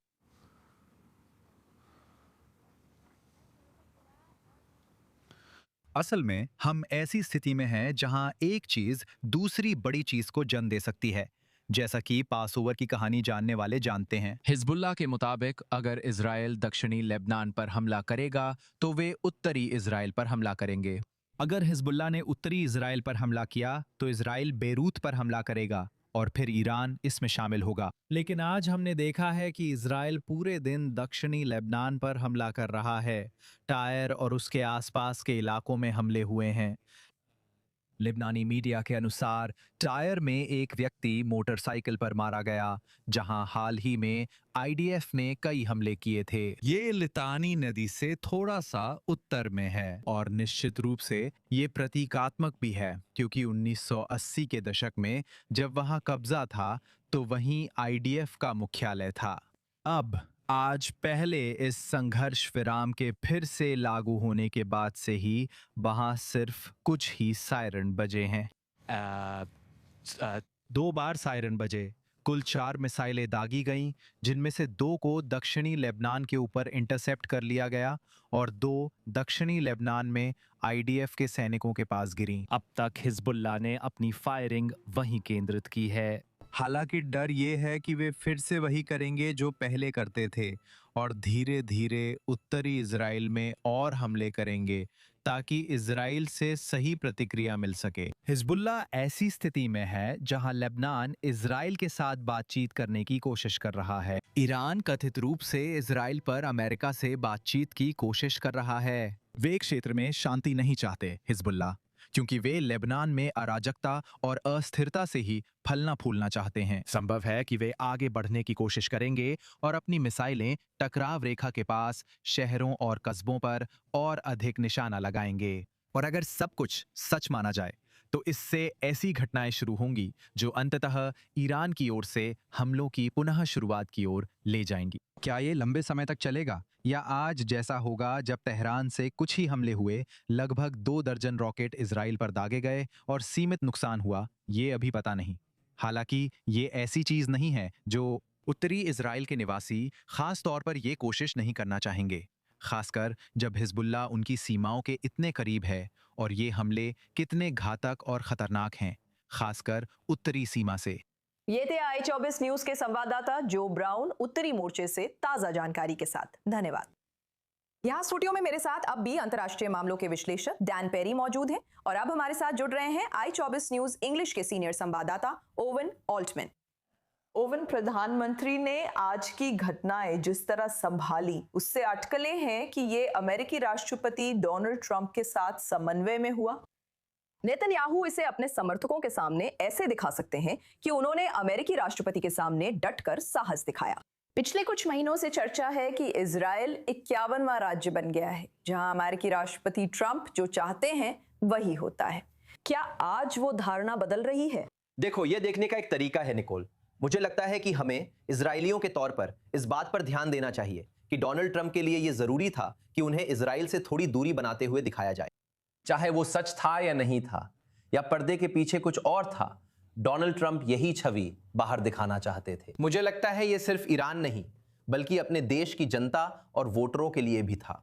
असल में हम ऐसी स्थिति में हैं जहां एक चीज दूसरी बड़ी चीज को जन्म दे सकती है, जैसा कि पास ओवर की कहानी जानने वाले जानते हैं। हिजबुल्लाह के मुताबिक अगर इजराइल दक्षिणी लेबनान पर हमला करेगा तो वे उत्तरी इजराइल पर हमला करेंगे। अगर हिजबुल्लाह ने उत्तरी इजराइल पर हमला किया तो इजराइल बेरूत पर हमला करेगा और फिर ईरान इसमें शामिल होगा। लेकिन आज हमने देखा है कि इजराइल पूरे दिन दक्षिणी लेबनान पर हमला कर रहा है। टायर और उसके आसपास के इलाकों में हमले हुए हैं। लेबनानी मीडिया के अनुसार टायर में एक व्यक्ति मोटरसाइकिल पर मारा गया, जहां हाल ही में आईडीएफ ने कई हमले किए थे। ये लितानी नदी से थोड़ा सा उत्तर में है और निश्चित रूप से ये प्रतीकात्मक भी है, क्योंकि 1980 के दशक में जब वहां कब्जा था तो वहीं आईडीएफ का मुख्यालय था। अब आज पहले इस संघर्ष विराम के फिर से लागू होने के बाद से ही वहां सिर्फ कुछ ही सायरन बजे हैं। 2 बार सायरन बजे। कुल 4 मिसाइलें दागी गईं, जिनमें से 2 को दक्षिणी लेबनान के ऊपर इंटरसेप्ट कर लिया गया और 2 दक्षिणी लेबनान में आईडीएफ के सैनिकों के पास गिरीं। अब तक हिजबुल्लाह ने अपनी फायरिंग वहीं केंद्रित की है। हालांकि डर ये है कि वे फिर से वही करेंगे जो पहले करते थे और धीरे धीरे उत्तरी इजराइल में और हमले करेंगे ताकि इजराइल से सही प्रतिक्रिया मिल सके। हिजबुल्लाह ऐसी स्थिति में है जहां लेबनान इजराइल के साथ बातचीत करने की कोशिश कर रहा है। ईरान कथित रूप से इजराइल पर अमेरिका से बातचीत की कोशिश कर रहा है। वे क्षेत्र में शांति नहीं चाहते हिजबुल्लाह, क्योंकि वे लेबनान में अराजकता और अस्थिरता से ही फलना फूलना चाहते हैं। संभव है कि वे आगे बढ़ने की कोशिश करेंगे और अपनी मिसाइलें टकराव रेखा के पास शहरों और कस्बों पर और अधिक निशाना लगाएंगे। और अगर सब कुछ सच माना जाए तो इससे ऐसी घटनाएं शुरू होंगी जो अंततः ईरान की ओर से हमलों की पुनः शुरुआत की ओर ले जाएंगी। क्या ये लंबे समय तक चलेगा या आज जैसा होगा जब तेहरान से कुछ ही हमले हुए, लगभग 2 दर्जन रॉकेट इजराइल पर दागे गए और सीमित नुकसान हुआ, ये अभी पता नहीं। हालांकि ये ऐसी चीज नहीं है जो उत्तरी इजराइल के निवासी खास तौर पर ये कोशिश नहीं करना चाहेंगे, खासकर जब हिजबुल्लाह उनकी सीमाओं के इतने करीब है और ये हमले कितने घातक और खतरनाक हैं, खासकर उत्तरी सीमा से। ये थे आई24 न्यूज के संवाददाता जो ब्राउन उत्तरी मोर्चे से ताजा जानकारी के साथ। धन्यवाद। यहाँ स्टूडियो में मेरे साथ अब भी अंतर्राष्ट्रीय मामलों के विश्लेषक डैन पेरी मौजूद हैं और अब हमारे साथ जुड़ रहे हैं आई24 न्यूज इंग्लिश के सीनियर संवाददाता ओवन ऑल्टमैन। ओवन, प्रधानमंत्री ने आज की घटनाएं जिस तरह संभाली उससे अटकलें हैं कि ये अमेरिकी राष्ट्रपति डोनाल्ड ट्रंप के साथ समन्वय में हुआ। नेतन्याहू इसे अपने समर्थकों के सामने ऐसे दिखा सकते हैं कि उन्होंने अमेरिकी राष्ट्रपति के सामने डटकर साहस दिखाया। पिछले कुछ महीनों से चर्चा है कि इजराइल 51वां राज्य बन गया है जहां अमेरिकी राष्ट्रपति ट्रंप जो चाहते हैं वही होता है। क्या आज वो धारणा बदल रही है? देखो, ये देखने का एक तरीका है निकोल। मुझे लगता है कि हमें इजरायलियों के तौर पर इस बात पर ध्यान देना चाहिए कि डोनाल्ड ट्रंप के लिए यह जरूरी था कि उन्हें इजराइल से थोड़ी दूरी बनाते हुए दिखाया जाए। चाहे वो सच था या नहीं था, या पर्दे के पीछे कुछ और था, डोनाल्ड ट्रंप यही छवि बाहर दिखाना चाहते थे। मुझे लगता है ये सिर्फ ईरान नहीं बल्कि अपने देश की जनता और वोटरों के लिए भी था।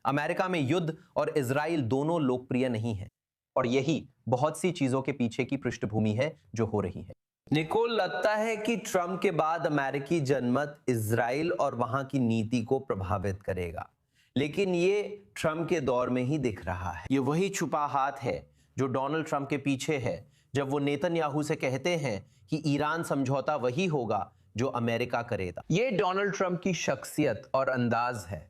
अमेरिका में युद्ध और इजराइल दोनों लोकप्रिय नहीं है और यही बहुत सी चीजों के पीछे की पृष्ठभूमि है जो हो रही है। निकोल, लगता है कि ट्रंप के बाद अमेरिकी जनमत इजराइल और वहां की नीति को प्रभावित करेगा, लेकिन ये ट्रंप के दौर में ही दिख रहा है। ये वही छुपा हाथ है जो डोनाल्ड ट्रंप के पीछे है जब वो नेतन्याहू से कहते हैं कि ईरान समझौता वही होगा जो अमेरिका करेगा। ये डोनाल्ड ट्रंप की शख्सियत और अंदाज है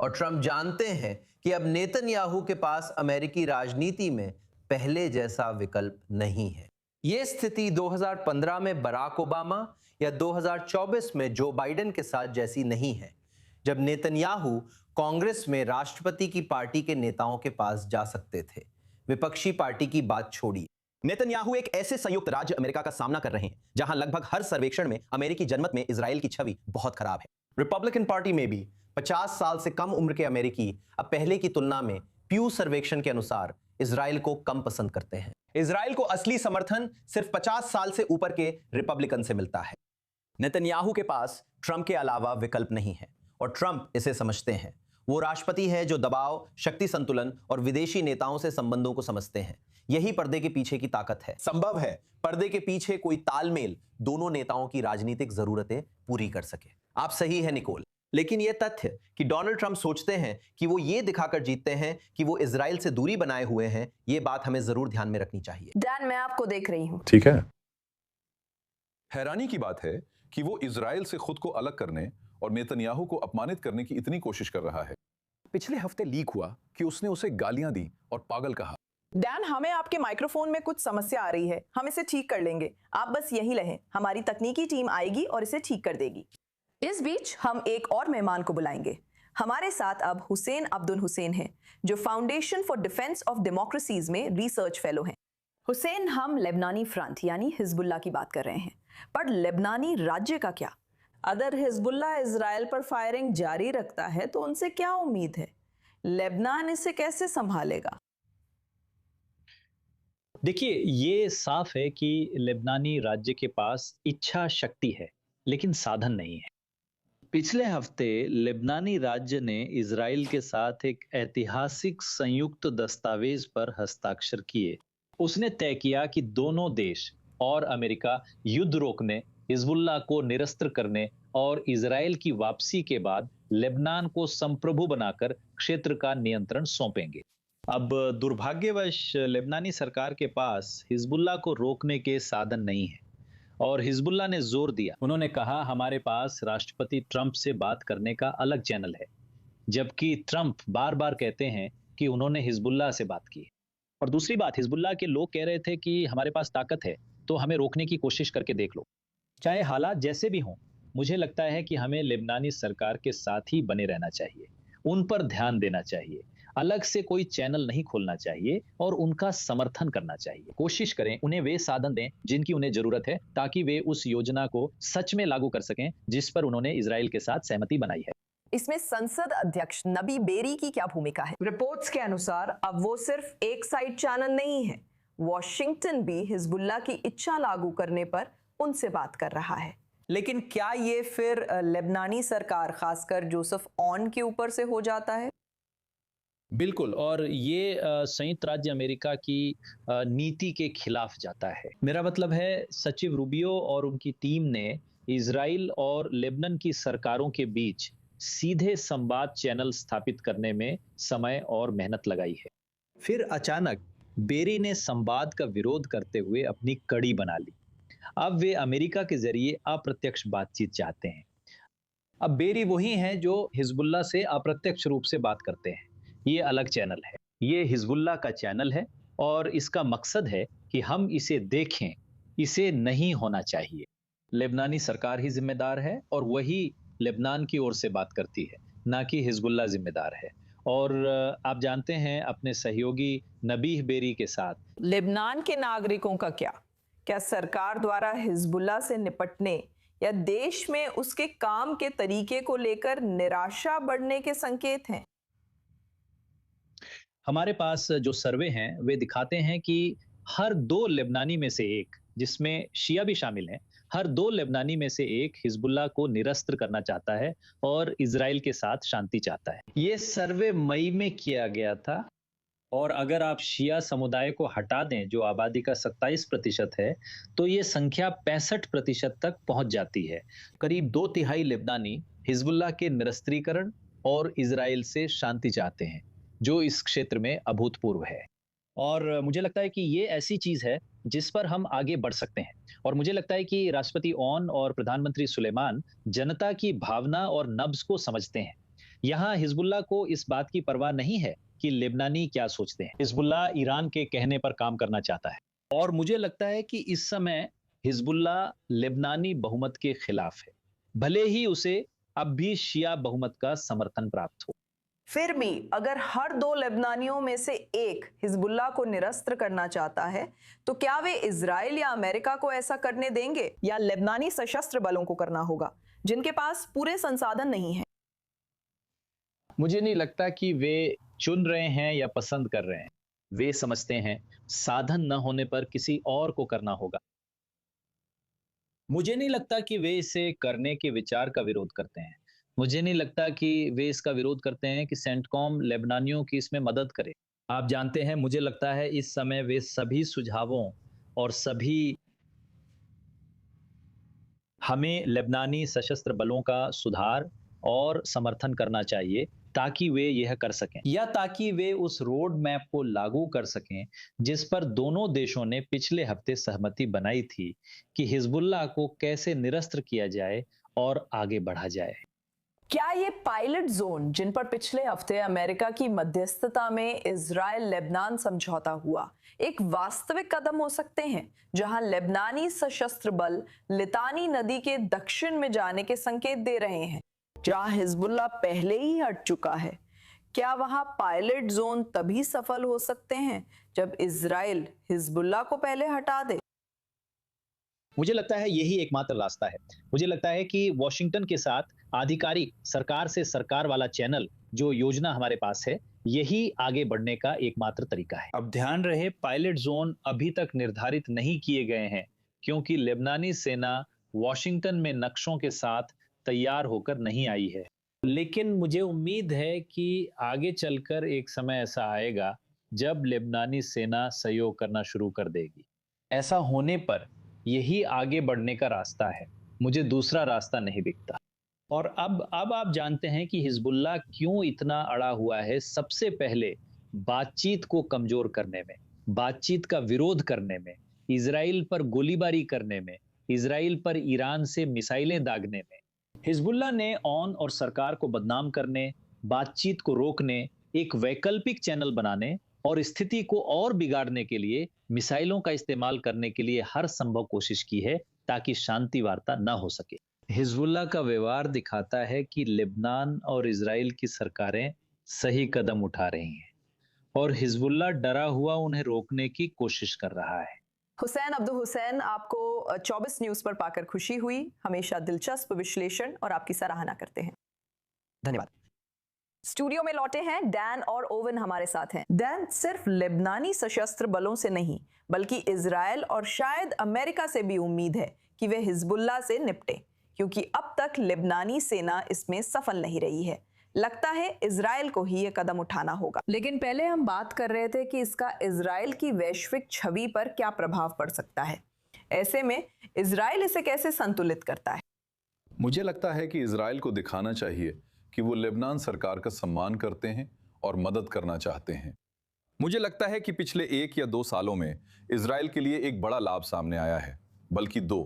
और ट्रंप जानते हैं कि अब नेतन्याहू के पास अमेरिकी राजनीति में पहले जैसा विकल्प नहीं है। ये स्थिति 2015 में बराक ओबामा या 2024 में जो बाइडेन के साथ जैसी नहीं है, जब नेतन्याहू कांग्रेस में राष्ट्रपति की पार्टी के नेताओं के पास जा सकते थे। विपक्षी पार्टी की बात छोड़िए। नेतन्याहू एक ऐसे संयुक्त राज्य अमेरिका का सामना कर रहे हैं जहां लगभग हर सर्वेक्षण में अमेरिकी जनमत में इजराइल की छवि बहुत खराब है। रिपब्लिकन पार्टी में भी 50 साल से कम उम्र के अमेरिकी अब पहले की तुलना में प्यू सर्वेक्षण के अनुसार इजराइल को कम पसंद करते हैं। इजराइल को असली समर्थन सिर्फ 50 साल से ऊपर के रिपब्लिकन से मिलता है। नेतन्याहू के पास ट्रंप के अलावा विकल्प नहीं है और ट्रंप इसे समझते हैं। वो राष्ट्रपति है जो दबाव, शक्ति संतुलन और विदेशी नेताओं से संबंधों को समझते हैं। यही पर्दे के पीछे की ताकत है। संभव है पर्दे के पीछे कोई तालमेल दोनों नेताओं की राजनीतिक जरूरतें पूरी कर सके। आप सही है निकोल, लेकिन यह तथ्य कि डोनाल्ड ट्रंप सोचते हैं कि वो ये दिखाकर जीतते हैं कि वो इजराइल से दूरी बनाए हुए हैं, ये बात हमें जरूर ध्यान में रखनी चाहिए। डैन, मैं आपको देख रही हूँ। ठीक है। हैरानी की बात है कि वो इजराइल से खुद को अलग करने और नेतन्याहू को अपमानित करने की इतनी कोशिश कर रहा है। पिछले हफ्ते लीक हुआ कि उसने उसे गालियां दी और पागल कहा। डैन, हमें आपके माइक्रोफोन में कुछ समस्या आ रही है। हम इसे ठीक कर लेंगे, आप बस यहीं रहें। हमारी तकनीकी टीम आएगी और इसे ठीक कर देगी। इस बीच हम एक और मेहमान को बुलाएंगे। हमारे साथ अब हुसैन अब्दुल हुसैन हैं, जो foundation for defence of democracies में रिसर्च फेलो हैं। हुसैन, हम लेबनानी फ्रंट यानी हिजबुल्लाह की बात कर रहे हैं, पर लेबनानी राज्य का क्या? अगर हिजबुल्लाह इजराइल पर फायरिंग जारी रखता है तो उनसे क्या उम्मीद है? लेबनान इसे कैसे संभालेगा? देखिए, ये साफ है कि लेबनानी राज्य के पास इच्छा शक्ति है लेकिन साधन नहीं है। पिछले हफ्ते लेबनानी राज्य ने इजराइल के साथ एक ऐतिहासिक संयुक्त दस्तावेज पर हस्ताक्षर किए। उसने तय किया कि दोनों देश और अमेरिका युद्ध रोकने, हिजबुल्लाह को निरस्त्र करने और इजराइल की वापसी के बाद लेबनान को संप्रभु बनाकर क्षेत्र का नियंत्रण सौंपेंगे। अब दुर्भाग्यवश लेबनानी सरकार के पास हिजबुल्लाह को रोकने के साधन नहीं है और हिजबुल्लाह ने जोर दिया। उन्होंने कहा, हमारे पास राष्ट्रपति ट्रंप से बात करने का अलग चैनल है, जबकि ट्रंप बार बार कहते हैं कि उन्होंने हिजबुल्लाह से बात की। और दूसरी बात, हिजबुल्लाह के लोग कह रहे थे कि हमारे पास ताकत है तो हमें रोकने की कोशिश करके देख लो। चाहे हालात जैसे भी हों, मुझे लगता है कि हमें लेबनानी सरकार के साथ ही बने रहना चाहिए, उन पर ध्यान देना चाहिए, अलग से कोई चैनल नहीं खोलना चाहिए और उनका समर्थन करना चाहिए। कोशिश करें उन्हें वे साधन दें जिनकी उन्हें जरूरत है, ताकि वे उस योजना को सच में लागू कर सकें जिस पर उन्होंने इजराइल के साथ सहमति बनाई है। इसमें संसद अध्यक्ष नबी बेरी की क्या भूमिका है? रिपोर्ट्स के अनुसार अब वो सिर्फ एक साइड चैनल नहीं है, वॉशिंगटन भी हिजबुल्लाह की इच्छा लागू करने पर उनसे बात कर रहा है। लेकिन क्या ये फिर लेबनानी सरकार, खासकर जोसेफ ऑन के ऊपर से हो जाता है? बिल्कुल, और ये संयुक्त राज्य अमेरिका की नीति के खिलाफ जाता है। मेरा मतलब है, सचिव रूबियो और उनकी टीम ने इजराइल और लेबनान की सरकारों के बीच सीधे संवाद चैनल स्थापित करने में समय और मेहनत लगाई है। फिर अचानक बेरी ने संवाद का विरोध करते हुए अपनी कड़ी बना ली। अब वे अमेरिका के जरिए अप्रत्यक्ष बातचीत चाहते हैं। अब बेरी वही हैं जो हिजबुल्लाह से अप्रत्यक्ष रूप से बात करते हैं। ये अलग चैनल है, ये हिजबुल्लाह का चैनल है और इसका मकसद है कि हम इसे देखें, इसे नहीं होना चाहिए। लेबनानी सरकार ही जिम्मेदार है और वही लेबनान की ओर से बात करती है, ना कि हिजबुल्लाह जिम्मेदार है। और आप जानते हैं, अपने सहयोगी नबीह बेरी के साथ लेबनान के नागरिकों का क्या सरकार द्वारा हिजबुल्लाह से निपटने या देश में उसके काम के तरीके को लेकर निराशा बढ़ने के संकेत हैं? हमारे पास जो सर्वे हैं वे दिखाते हैं कि हर 2 लेबनानी में से एक जिसमें शिया भी शामिल हैं, हर 2 लेबनानी में से एक हिजबुल्लाह को निरस्त्र करना चाहता है और इजराइल के साथ शांति चाहता है। ये सर्वे मई में किया गया था और अगर आप शिया समुदाय को हटा दें जो आबादी का 27% है, तो ये संख्या 65% तक पहुंच जाती है। करीब 2/3 लेबनानी हिजबुल्लाह के निरस्त्रीकरण और इजराइल से शांति चाहते हैं, जो इस क्षेत्र में अभूतपूर्व है। और मुझे लगता है कि ये ऐसी चीज है जिस पर हम आगे बढ़ सकते हैं। और मुझे लगता है कि राष्ट्रपति ओन और प्रधानमंत्री सुलेमान जनता की भावना और नब्ज को समझते हैं। यहाँ हिजबुल्लाह को इस बात की परवाह नहीं है कि लेबनानी क्या सोचते हैं। हिजबुल्लाह ईरान के कहने पर काम करना चाहता है और मुझे लगता है कि इस समय हिजबुल्लाह लेबनानी बहुमत के खिलाफ है, भले ही उसे अब भी शिया बहुमत का समर्थन प्राप्त हो। फिर भी अगर हर 2 लेबनानियों में से एक हिजबुल्लाह को निरस्त्र करना चाहता है, तो क्या वे इजराइल या अमेरिका को ऐसा करने देंगे या लेबनानी सशस्त्र बलों को करना होगा, जिनके पास पूरे संसाधन नहीं है? मुझे नहीं लगता कि वे चुन रहे हैं या पसंद कर रहे हैं। वे समझते हैं साधन न होने पर किसी और को करना होगा। मुझे नहीं लगता कि वे इसे करने के विचार का विरोध करते हैं। मुझे नहीं लगता कि वे इसका विरोध करते हैं कि सेंटकॉम लेबनानियों की इसमें मदद करे। आप जानते हैं, मुझे लगता है इस समय वे सभी सुझावों और सभी हमें लेबनानी सशस्त्र बलों का सुधार और समर्थन करना चाहिए ताकि वे यह कर सकें, या ताकि वे उस रोड मैप को लागू कर सकें जिस पर दोनों देशों ने पिछले हफ्ते सहमति बनाई थी कि हिजबुल्लाह को कैसे निरस्त्र किया जाए और आगे बढ़ा जाए। क्या ये पायलट जोन जिन पर पिछले हफ्ते अमेरिका की मध्यस्थता में इजराइल लेबनान समझौता हुआ, एक वास्तविक कदम हो सकते हैं, जहां लेबनानी सशस्त्र बल लितानी नदी के दक्षिण में जाने के संकेत दे रहे हैं, जहां हिजबुल्लाह पहले ही हट चुका है? क्या वहां पायलट जोन तभी सफल हो सकते हैं जब इजराइल हिजबुल्लाह को पहले हटा दे? मुझे लगता है यही एकमात्र रास्ता है। मुझे लगता है कि वॉशिंगटन के साथ आधिकारिक सरकार से सरकार वाला चैनल, जो योजना हमारे पास है, यही आगे बढ़ने का एकमात्र तरीका है। अब ध्यान रहे, पायलट जोन अभी तक निर्धारित नहीं किए गए हैं क्योंकि लेबनानी सेना वॉशिंगटन में नक्शों के साथ तैयार होकर नहीं आई है। लेकिन मुझे उम्मीद है कि आगे चलकर एक समय ऐसा आएगा जब लेबनानी सेना सहयोग करना शुरू कर देगी। ऐसा होने पर यही आगे बढ़ने का रास्ता है। मुझे दूसरा रास्ता नहीं दिखता। और अब आप जानते हैं कि हिजबुल्लाह क्यों इतना अड़ा हुआ है। सबसे पहले बातचीत को कमजोर करने में, बातचीत का विरोध करने में, इजराइल पर गोलीबारी करने में, इजराइल पर ईरान से मिसाइलें दागने में। हिजबुल्लाह ने ओन और सरकार को बदनाम करने, बातचीत को रोकने, एक वैकल्पिक चैनल बनाने और स्थिति को और बिगाड़ने के लिए मिसाइलों का इस्तेमाल करने के लिए हर संभव कोशिश की है ताकि शांति वार्ता न हो सके। हिजबुल्लाह का व्यवहार दिखाता है कि लेबनान और इजराइल की सरकारें सही कदम उठा रही हैं और हिजबुल्लाह डरा हुआ उन्हें रोकने की कोशिश कर रहा है। हुसैन अब्दुल हुसैन, आपको 24 न्यूज पर पाकर खुशी हुई। हमेशा दिलचस्प विश्लेषण और आपकी सराहना करते हैं। धन्यवाद। स्टूडियो में लौटे हैं डैन और ओवन हमारे साथ हैं। डैन, सिर्फ लेबनानी सशस्त्र बलों से नहीं बल्कि इजराइल और शायद अमेरिका से भी उम्मीद है कि वे हिजबुल्लाह से निपटे, क्योंकि अब तक लेबनानी सेना इसमें सफल नहीं रही है। लगता है इजराइल को ही ये कदम उठाना होगा। लेकिन पहले हम बात कर रहे थे कि इसका इजराइल की वैश्विक छवि पर क्या प्रभाव पड़ सकता है। ऐसे में इजराइल इसे कैसे संतुलित करता है? मुझे लगता है कि इजराइल को दिखाना चाहिए कि वो लेबनान सरकार का सम्मान करते हैं और मदद करना चाहते हैं। मुझे लगता है कि पिछले 1 या 2 सालों में इजराइल के लिए एक बड़ा लाभ सामने आया है, बल्कि 2।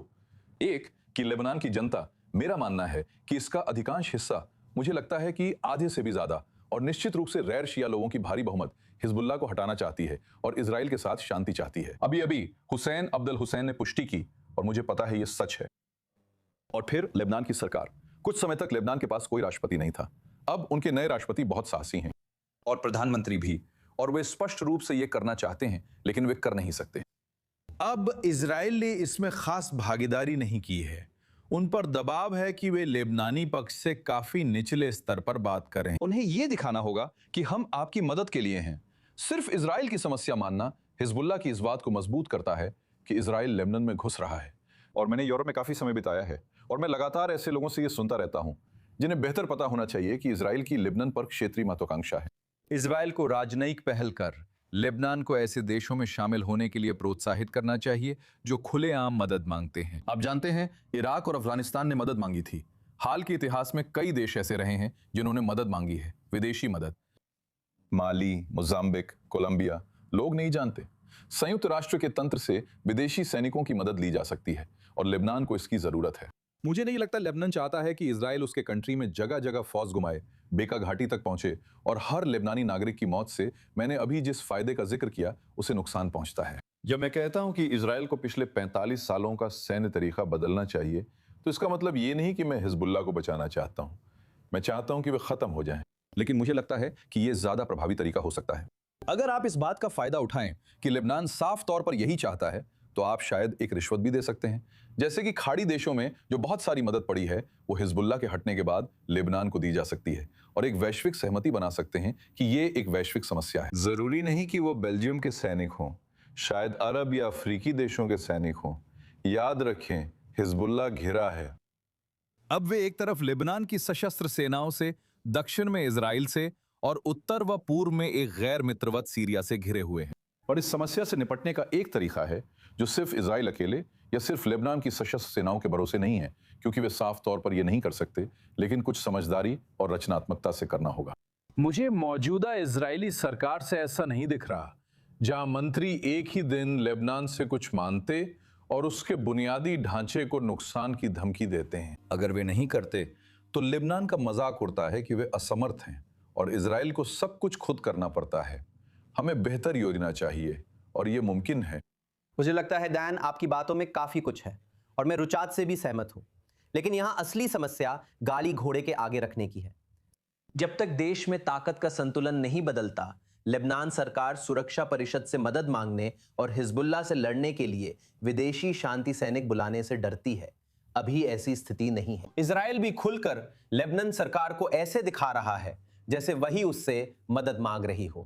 एक कि लेबनान की जनता, मेरा मानना है कि इसका अधिकांश हिस्सा, मुझे लगता है कि आधे से भी ज्यादा, और निश्चित रूप से गैर शिया लोगों की भारी बहुमत हिजबुल्लाह को हटाना चाहती है और इजराइल के साथ शांति चाहती है। अभी अभी हुसैन अब्दुल हुसैन ने पुष्टि की और मुझे पता है ये सच है। और फिर लेबनान की सरकार, कुछ समय तक लेबनान के पास कोई राष्ट्रपति नहीं था। अब उनके नए राष्ट्रपति बहुत साहसी हैं और प्रधानमंत्री भी, और वे स्पष्ट रूप से ये करना चाहते हैं लेकिन वे कर नहीं सकते। अब इजराइल ने इसमें खास भागीदारी नहीं की है। उन पर दबाव है कि वे लेबनानी पक्ष से काफी निचले स्तर पर बात करें। उन्हें यह दिखाना होगा कि हम आपकी मदद के लिए हैं। सिर्फ इजराइल की समस्या मानना हिजबुल्लाह की इस बात को मजबूत करता है कि इजराइल लेबनान में घुस रहा है, और मैंने यूरोप में काफ़ी समय बिताया है और मैं लगातार ऐसे लोगों से ये सुनता रहता हूँ जिन्हें बेहतर पता होना चाहिए कि इजराइल की लेबनान पर क्षेत्रीय महत्वाकांक्षा है। इजराइल को राजनयिक पहल कर लेबनान को ऐसे देशों में शामिल होने के लिए प्रोत्साहित करना चाहिए जो खुलेआम मदद मांगते हैं। आप जानते हैं, इराक और अफगानिस्तान ने मदद मांगी थी। हाल के इतिहास में कई देश ऐसे रहे हैं जिन्होंने मदद मांगी है, विदेशी मदद। माली, मोजाम्बिक, कोलंबिया। लोग नहीं जानते, संयुक्त राष्ट्र के तंत्र से विदेशी सैनिकों की मदद ली जा सकती है और लेबनान को इसकी जरूरत है। मुझे नहीं लगता लेबनान चाहता है कि इजराइल उसके कंट्री में जगह जगह फौज घुमाए, बेका घाटी तक पहुंचे और हर लेबनानी नागरिक की मौत से मैंने अभी जिस फायदे का जिक्र किया उसे नुकसान पहुंचता है। जब मैं कहता हूं कि इजराइल को पिछले 45 सालों का सैन्य तरीका बदलना चाहिए, तो इसका मतलब ये नहीं कि मैं हिजबुल्लाह को बचाना चाहता हूं। मैं चाहता हूं कि वे खत्म हो जाएं, लेकिन मुझे लगता है कि यह ज्यादा प्रभावी तरीका हो सकता है। अगर आप इस बात का फायदा उठाएं कि लेबनान साफ तौर पर यही चाहता है, तो आप शायद एक रिश्वत भी दे सकते हैं, जैसे कि खाड़ी देशों में जो बहुत सारी मदद पड़ी है वो हिजबुल्लाह के हटने के बाद लेबनान को दी जा सकती है, और एक वैश्विक सहमति बना सकते हैं कि ये एक वैश्विक समस्या है। जरूरी नहीं कि वो बेल्जियम के सैनिक हों, शायद अरब या अफ्रीकी देशों के सैनिक हों। याद रखें, हिजबुल्लाह घिरा है। अब वे एक तरफ लेबनान की सशस्त्र सेनाओं से, दक्षिण में इजराइल से और उत्तर व पूर्व में एक गैर मित्रवत सीरिया से घिरे हुए हैं। और इस समस्या से निपटने का एक तरीका है जो सिर्फ इजराइल अकेले या सिर्फ लेबनान की सशस्त्र सेनाओं के भरोसे नहीं है, क्योंकि वे साफ तौर पर यह नहीं कर सकते, लेकिन कुछ समझदारी और रचनात्मकता से करना होगा। मुझे मौजूदा इजरायली सरकार से ऐसा नहीं दिख रहा, जहां मंत्री एक ही दिन लेबनान से कुछ मानते और उसके बुनियादी ढांचे को नुकसान की धमकी देते हैं। अगर वे नहीं करते तो लेबनान का मजाक उड़ता है कि वे असमर्थ हैं और इजराइल को सब कुछ खुद करना पड़ता है। हमें बेहतर योजना चाहिए और ये मुमकिन है। मुझे लगता है दैन, आपकी बातों में काफी कुछ है और मैं रुचात से भी सहमत हूं, लेकिन यहां असली समस्या गाली घोड़े के आगे रखने की है। जब तक देश में ताकत का संतुलन नहीं बदलता, लेबनान सरकार सुरक्षा परिषद से मदद मांगने और हिजबुल्लाह से लड़ने के लिए विदेशी शांति सैनिक बुलाने से डरती है। अभी ऐसी स्थिति नहीं है। इजराइल भी खुलकर लेबनान सरकार को ऐसे दिखा रहा है जैसे वही उससे मदद मांग रही हो।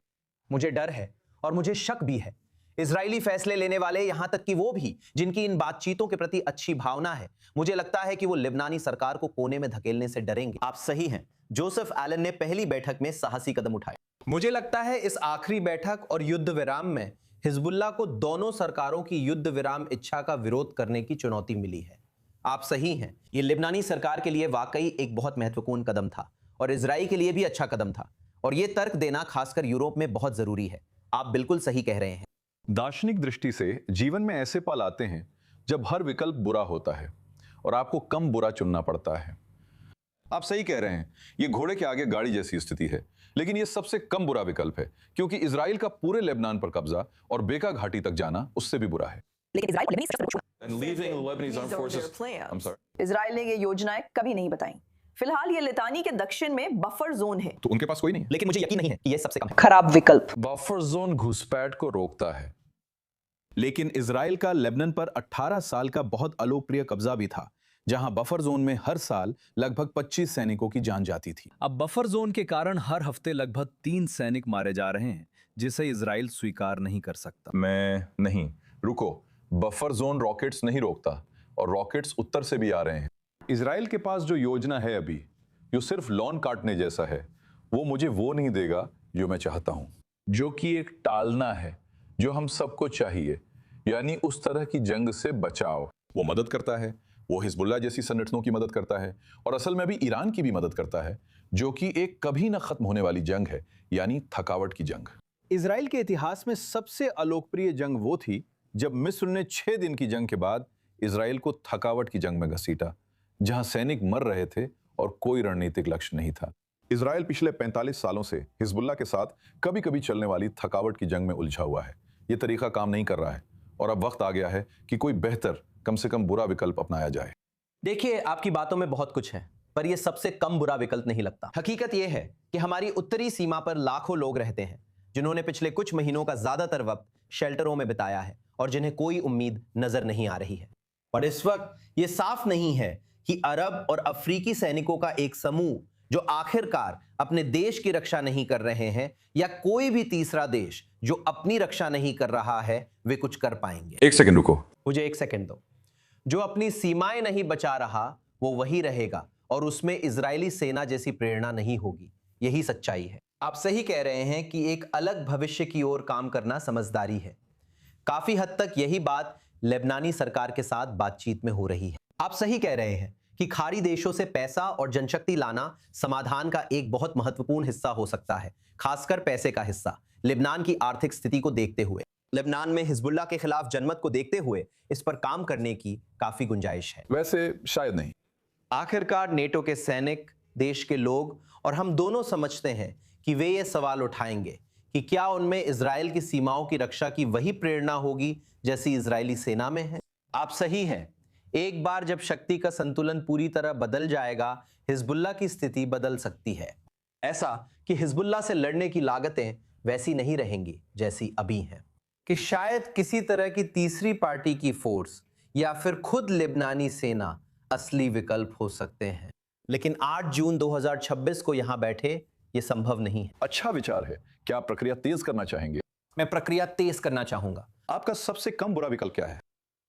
मुझे डर है और मुझे शक भी है। इजरायली फैसले लेने वाले, यहां तक कि वो भी जिनकी इन बातचीतों के प्रति अच्छी भावना है, मुझे लगता है कि वो लेबनानी सरकार को कोने में धकेलने से डरेंगे। आप सही हैं, जोसेफ एलन ने पहली बैठक में साहसी कदम उठाए। मुझे लगता है इस आखिरी बैठक और युद्ध विराम में हिजबुल्लाह को दोनों सरकारों की युद्ध विराम इच्छा का विरोध करने की चुनौती मिली है। आप सही हैं, ये लेबनानी सरकार के लिए वाकई एक बहुत महत्वपूर्ण कदम था और इजराइल के लिए भी अच्छा कदम था, और ये तर्क देना खासकर यूरोप में बहुत जरूरी है। आप बिल्कुल सही कह रहे हैं। दार्शनिक दृष्टि से जीवन में ऐसे पल आते हैं जब हर विकल्प बुरा होता है और आपको कम बुरा चुनना पड़ता है। आप सही कह रहे हैं, ये घोड़े के आगे गाड़ी जैसी स्थिति है, लेकिन ये सबसे कम बुरा विकल्प है, क्योंकि इजराइल का पूरे लेबनान पर कब्जा और बेका घाटी तक जाना उससे भी बुरा है। इजराइल ने ये योजनाएं कभी नहीं बताई। फिलहाल ये लितानी के दक्षिण में बफर जोन है, तो उनके पास कोई नहीं है, लेकिन मुझे यकीन नहीं है कि ये सबसे कम है। खराब विकल्प। बफर जोन घुसपैठ को रोकता है, लेकिन इजराइल का लेबनान पर 18 साल का बहुत अलोकप्रिय कब्जा भी था, जहां बफर जोन में हर साल लगभग 25 सैनिकों की जान जाती थी। अब बफर जोन के कारण हर हफ्ते लगभग 3 सैनिक मारे जा रहे हैं, जिसे इजराइल स्वीकार नहीं कर सकता। मैं नहीं, रुको, बफर जोन रॉकेट्स नहीं रोकता, और रॉकेट्स उत्तर से भी आ रहे हैं। इजराइल के पास जो योजना है अभी, जो सिर्फ लॉन काटने जैसा है, वो मुझे वो नहीं देगा जो मैं चाहता हूं, जो कि एक टालना है जो हम सबको चाहिए, यानी उस तरह की जंग से बचाव। वो मदद करता है, वो हिजबुल्लाह जैसी संगठनों की मदद करता है, और असल में अभी ईरान की भी मदद करता है, जो कि एक कभी ना खत्म होने वाली जंग है, यानी थकावट की जंग। इजराइल के इतिहास में सबसे अलोकप्रिय जंग वो थी जब मिस्र ने 6 दिन की जंग के बाद इजराइल को थकावट की जंग में घसीटा, जहां सैनिक मर रहे थे और कोई रणनीतिक लक्ष्य नहीं था। इजराइल पिछले 45 सालों से हिजबुल्लाह के साथ कभी कभी चलने वाली थकावट की जंग में उलझा हुआ है। ये तरीका काम नहीं कर रहा है, और अब वक्त आ गया है कि कोई बेहतर, कम से कम बुरा विकल्प अपनाया जाए। देखिए, आपकी बातों में बहुत कुछ है, पर यह सबसे कम बुरा विकल्प नहीं लगता। हकीकत यह है कि हमारी उत्तरी सीमा पर लाखों लोग रहते हैं जिन्होंने पिछले कुछ महीनों का ज्यादातर वक्त शेल्टरों में बिताया है और जिन्हें कोई उम्मीद नजर नहीं आ रही है। और इस वक्त यह साफ नहीं है कि अरब और अफ्रीकी सैनिकों का एक समूह जो आखिरकार अपने देश की रक्षा नहीं कर रहे हैं, या कोई भी तीसरा देश जो अपनी रक्षा नहीं कर रहा है, वे कुछ कर पाएंगे। एक सेकंड रुको, मुझे एक सेकंड दो। जो अपनी सीमाएं नहीं बचा रहा वो वही रहेगा और उसमें इजरायली सेना जैसी प्रेरणा नहीं होगी। यही सच्चाई है। आप सही कह रहे हैं कि एक अलग भविष्य की ओर काम करना समझदारी है। काफी हद तक यही बात लेबनानी सरकार के साथ बातचीत में हो रही है। आप सही कह रहे हैं कि खाड़ी देशों से पैसा और जनशक्ति लाना समाधान का एक बहुत महत्वपूर्ण हिस्सा हो सकता है, खासकर पैसे का हिस्सा। लेबनान की आर्थिक स्थिति को देखते हुए, लेबनान में हिजबुल्लाह के खिलाफ जनमत को देखते हुए इस पर काम करने की काफी गुंजाइश है। वैसे शायद नहीं। आखिरकार नेटो के सैनिक, देश के लोग और हम दोनों समझते हैं कि वे ये सवाल उठाएंगे कि क्या उनमें इजराइल की सीमाओं की रक्षा की वही प्रेरणा होगी जैसी इजरायली सेना में है। आप सही हैं। एक बार जब शक्ति का संतुलन पूरी तरह बदल जाएगा, हिजबुल्लाह की स्थिति बदल सकती है। ऐसा कि हिजबुल्लाह से लड़ने की लागतें वैसी नहीं रहेंगी जैसी अभी हैं, कि शायद किसी तरह की तीसरी पार्टी की फोर्स या फिर खुद लेबनानी सेना असली विकल्प हो सकते हैं। लेकिन 8 जून 2026 को यहां बैठे ये संभव नहीं है। अच्छा विचार है। क्या आप प्रक्रिया तेज करना चाहेंगे? मैं प्रक्रिया तेज करना चाहूंगा। आपका सबसे कम बुरा विकल्प क्या है?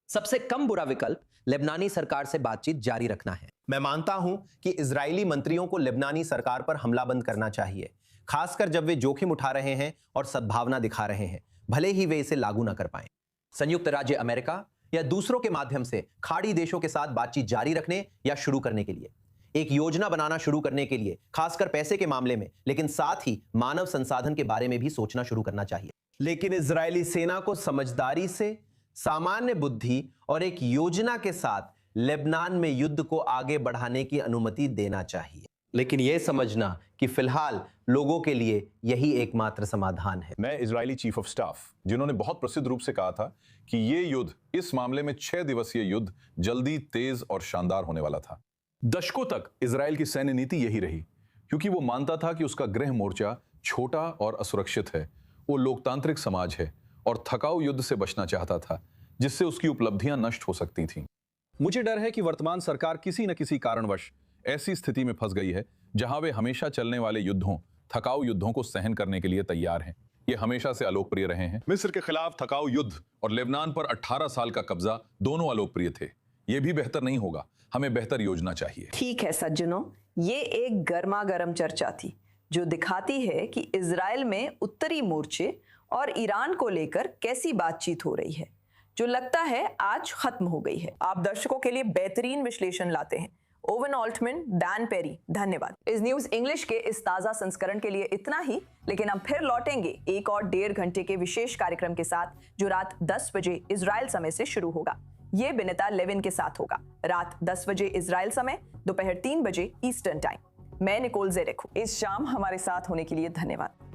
सबसे कम बुरा विकल्प लेबनानी सरकार से बातचीत जारी रखना है। मैं मानता हूं कि इजरायली मंत्रियों को लेबनानी सरकार पर हमला बंद करना चाहिए, खासकर जब वे जोखिम उठा रहे हैं और सद्भावना दिखा रहे हैं, भले ही वे इसे लागू न कर पाएं। संयुक्त राज्य अमेरिका या दूसरों के माध्यम से खाड़ी देशों के साथ बातचीत जारी रखने या शुरू करने के लिए, एक योजना बनाना शुरू करने के लिए, खासकर पैसे के मामले में, लेकिन साथ ही मानव संसाधन के बारे में भी सोचना शुरू करना चाहिए। लेकिन इजरायली सेना को समझदारी से, सामान्य बुद्धि और एक योजना के साथ लेबनान में युद्ध को आगे बढ़ाने की अनुमति देना चाहिए। लेकिन यह समझना कि फिलहाल लोगों के लिए यही एकमात्र समाधान है। मैं इजरायली चीफ ऑफ स्टाफ, जिन्होंने बहुत प्रसिद्ध रूप से कहा था कि ये युद्ध, इस मामले में 6 दिवसीय युद्ध, जल्दी, तेज और शानदार होने वाला था। दशकों तक इजराइल की सैन्य नीति यही रही, क्योंकि वो मानता था कि उसका गृह मोर्चा छोटा और असुरक्षित है। वो लोकतांत्रिक समाज है और थकाऊ युद्ध से बचना चाहता था, जिससे उसकी उपलब्धियां नष्ट हो सकती थीं। मुझे डर है कि वर्तमान सरकार किसी न किसी कारणवश ऐसी स्थिति में फंस गई है जहां वे हमेशा चलने वाले युद्धों, थकाऊ युद्धों को सहन करने के लिए तैयार हैं। ये हमेशा से अलोकप्रिय रहे हैं। मिस्र के खिलाफ थकाऊ युद्ध और लेबनान पर 18 साल का कब्जा दोनों अलोकप्रिय थे। ये भी बेहतर नहीं होगा। हमें बेहतर योजना चाहिए। ठीक है सज्जनों, ये एक गर्मा गर्म चर्चा थी जो दिखाती है कि इजराइल में उत्तरी मोर्चे और ईरान को लेकर कैसी बातचीत हो रही है, जो लगता है आज खत्म हो गई है। आप दर्शकों के लिए बेहतरीन विश्लेषण लाते हैं। ओवन ऑल्टमैन, डैन पेरी, धन्यवाद। इस न्यूज इंग्लिश के इस ताजा संस्करण के लिए इतना ही, लेकिन हम फिर लौटेंगे एक और 1.5 घंटे के विशेष कार्यक्रम के साथ, जो रात 10 बजे इजराइल समय से शुरू होगा। ये बिनिता लेविन के साथ होगा। रात 10 बजे इजराइल समय, दोपहर 3 बजे ईस्टर्न टाइम। मैं निकोल जेरेक हूं। इस शाम हमारे साथ होने के लिए धन्यवाद।